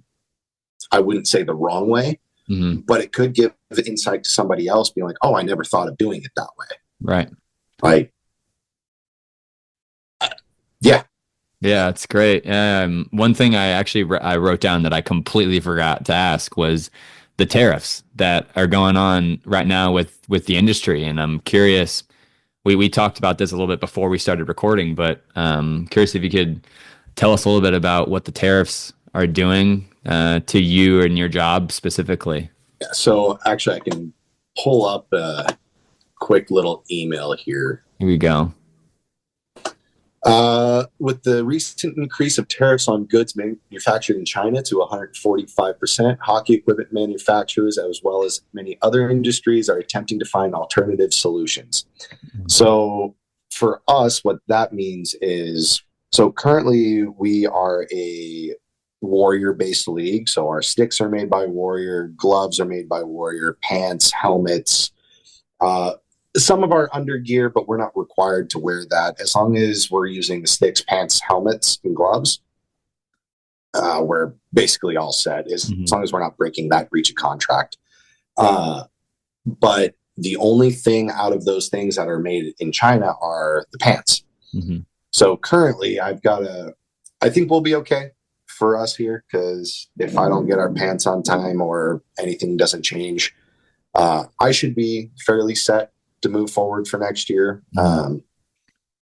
I wouldn't say the wrong way, Hmm. but it could give insight to somebody else being like, oh, I never thought of doing it that way. Right. Like, yeah. Yeah, it's great. One thing I actually I wrote down that I completely forgot to ask was the tariffs that are going on right now with the industry, and I'm curious. We talked about this a little bit before we started recording, but curious if you could tell us a little bit about what the tariffs are doing to you and your job specifically. Yeah. So actually, I can pull up a quick little email here. Here we go. With the recent increase of tariffs on goods manufactured in China to 145%, hockey equipment manufacturers, as well as many other industries, are attempting to find alternative solutions. So, for us, what that means is so currently we are a Warrior based league. So, our sticks are made by Warrior, gloves are made by Warrior, pants, helmets. Uh, some of our undergear, but we're not required to wear that as long as we're using the sticks, pants, helmets, and gloves. We're basically all set as long as we're not breaking that breach of contract. But the only thing out of those things that are made in China are the pants. Hmm. So currently, I think we'll be okay for us here because if I don't get our pants on time or anything doesn't change, I should be fairly set to move forward for next year.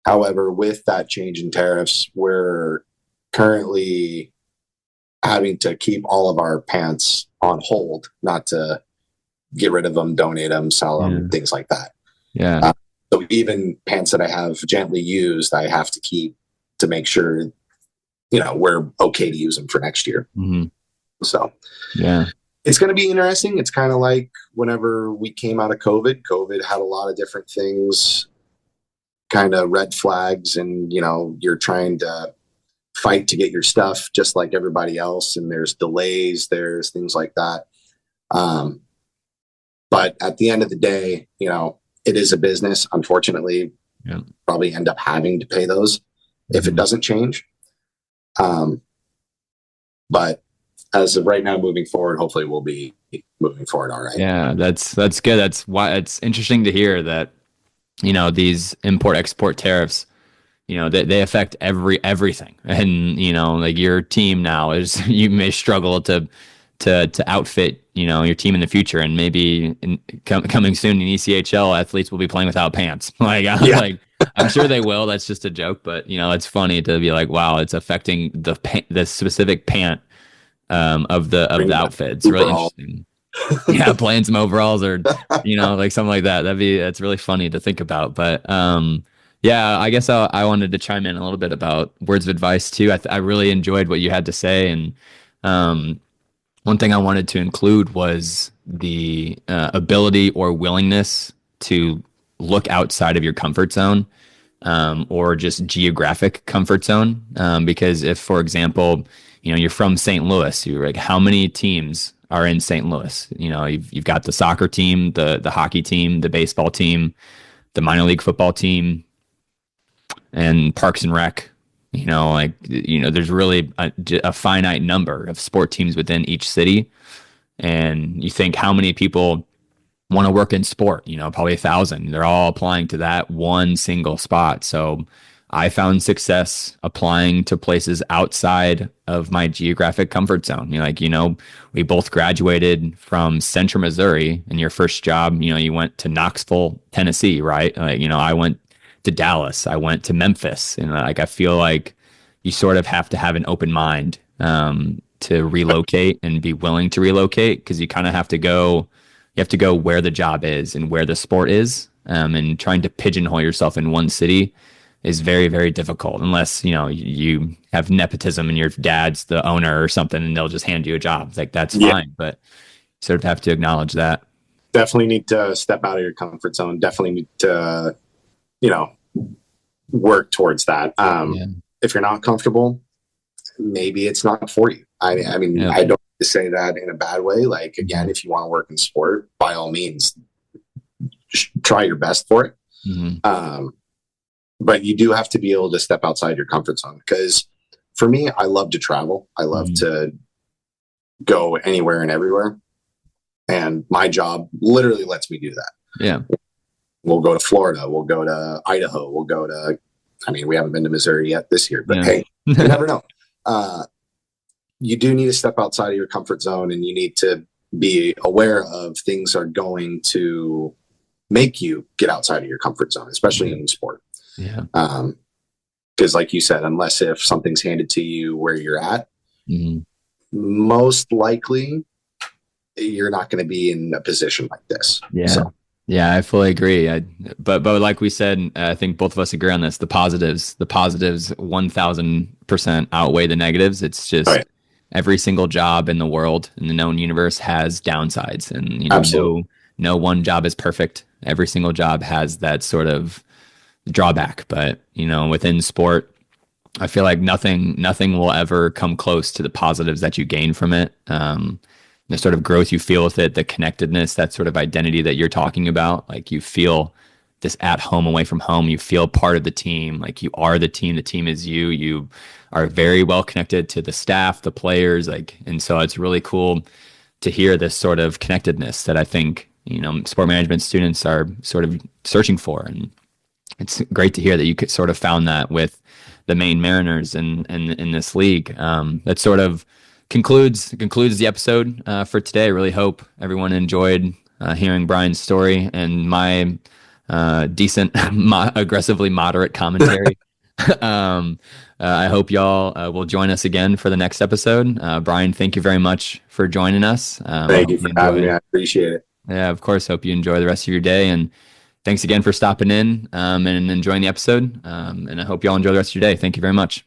However, with that change in tariffs, we're currently having to keep all of our pants on hold, not to get rid of them, donate them, sell them, things like that. Yeah. So even pants that I have gently used, I have to keep to make sure, we're okay to use them for next year. Hmm. So Yeah. it's going to be interesting. It's kind of like whenever we came out of COVID had a lot of different things, kind of red flags, and, you're trying to fight to get your stuff just like everybody else. And there's delays, there's things like that. But at the end of the day, it is a business. Unfortunately, Yeah. probably end up having to pay those if it doesn't change. But as of right now, moving forward, hopefully we'll be moving forward all right. Yeah, that's good. That's why it's interesting to hear that, these import export tariffs, they affect everything. And, like your team now is you may struggle to outfit, your team in the future, and maybe coming soon in ECHL, athletes will be playing without pants. Like, like I'm sure they will. That's just a joke, but it's funny to be like, wow, it's affecting the specific pant of the outfit. It's really interesting. Yeah, playing some overalls or like something like that. That's really funny to think about. But yeah, I guess I wanted to chime in a little bit about words of advice too. I really enjoyed what you had to say, and one thing I wanted to include was the ability or willingness to look outside of your comfort zone, or just geographic comfort zone. Because if, for example, you're from St. Louis, you're like, how many teams are in St. Louis. You've got the soccer team, the hockey team, the baseball team, the minor league football team, and Parks and Rec. There's really a finite number of sport teams within each city. And you think how many people want to work in sport, probably 1,000. They're all applying to that one single spot. So I found success applying to places outside of my geographic comfort zone. We both graduated from Central Missouri, and your first job, you went to Knoxville, Tennessee, right? I went to Dallas, I went to Memphis, and I feel like you sort of have to have an open mind to relocate and be willing to relocate, because you kind of have to go. You have to go where the job is and where the sport is, and trying to pigeonhole yourself in one city is very, very difficult, unless you have nepotism and your dad's the owner or something, and they'll just hand you a job. It's like, that's fine, but you sort of have to acknowledge that. Definitely need to step out of your comfort zone. Definitely need to, work towards that. If you're not comfortable, maybe it's not for you. I mean, I don't say that in a bad way. Like, again, if you want to work in sport, by all means, try your best for it. Mm-hmm. But you do have to be able to step outside your comfort zone, because for me, I love to travel. I love to go anywhere and everywhere. And my job literally lets me do that. Yeah. We'll go to Florida. We'll go to Idaho. We'll go to, we haven't been to Missouri yet this year, but hey, you never know. You do need to step outside of your comfort zone, and you need to be aware of things are going to make you get outside of your comfort zone, especially in sport. Yeah. Because like you said, unless if something's handed to you where you're at, most likely you're not going to be in a position like this. Yeah. So. Yeah, I fully agree. But like we said, I think both of us agree on this. The positives 1,000% outweigh the negatives. It's just every single job in the world, in the known universe, has downsides, and no one job is perfect. Every single job has that sort of drawback. But within sport, I feel like nothing will ever come close to the positives that you gain from it. The sort of growth you feel with it, the connectedness, that sort of identity that you're talking about. Like, you feel this at home, away from home. You feel part of the team. Like, you are the team. The team is you. You are very well connected to the staff, the players. And so it's really cool to hear this sort of connectedness that I think, sport management students are sort of searching for. And it's great to hear that you could sort of found that with the Maine Mariners and in this league. That sort of concludes the episode for today. I really hope everyone enjoyed hearing Brian's story and my decent, aggressively moderate commentary. I hope y'all will join us again for the next episode. Brian, thank you very much for joining us. Thank you for having me. I appreciate it. Yeah, of course. Hope you enjoy the rest of your day. And thanks again for stopping in and enjoying the episode. And I hope y'all enjoy the rest of your day. Thank you very much.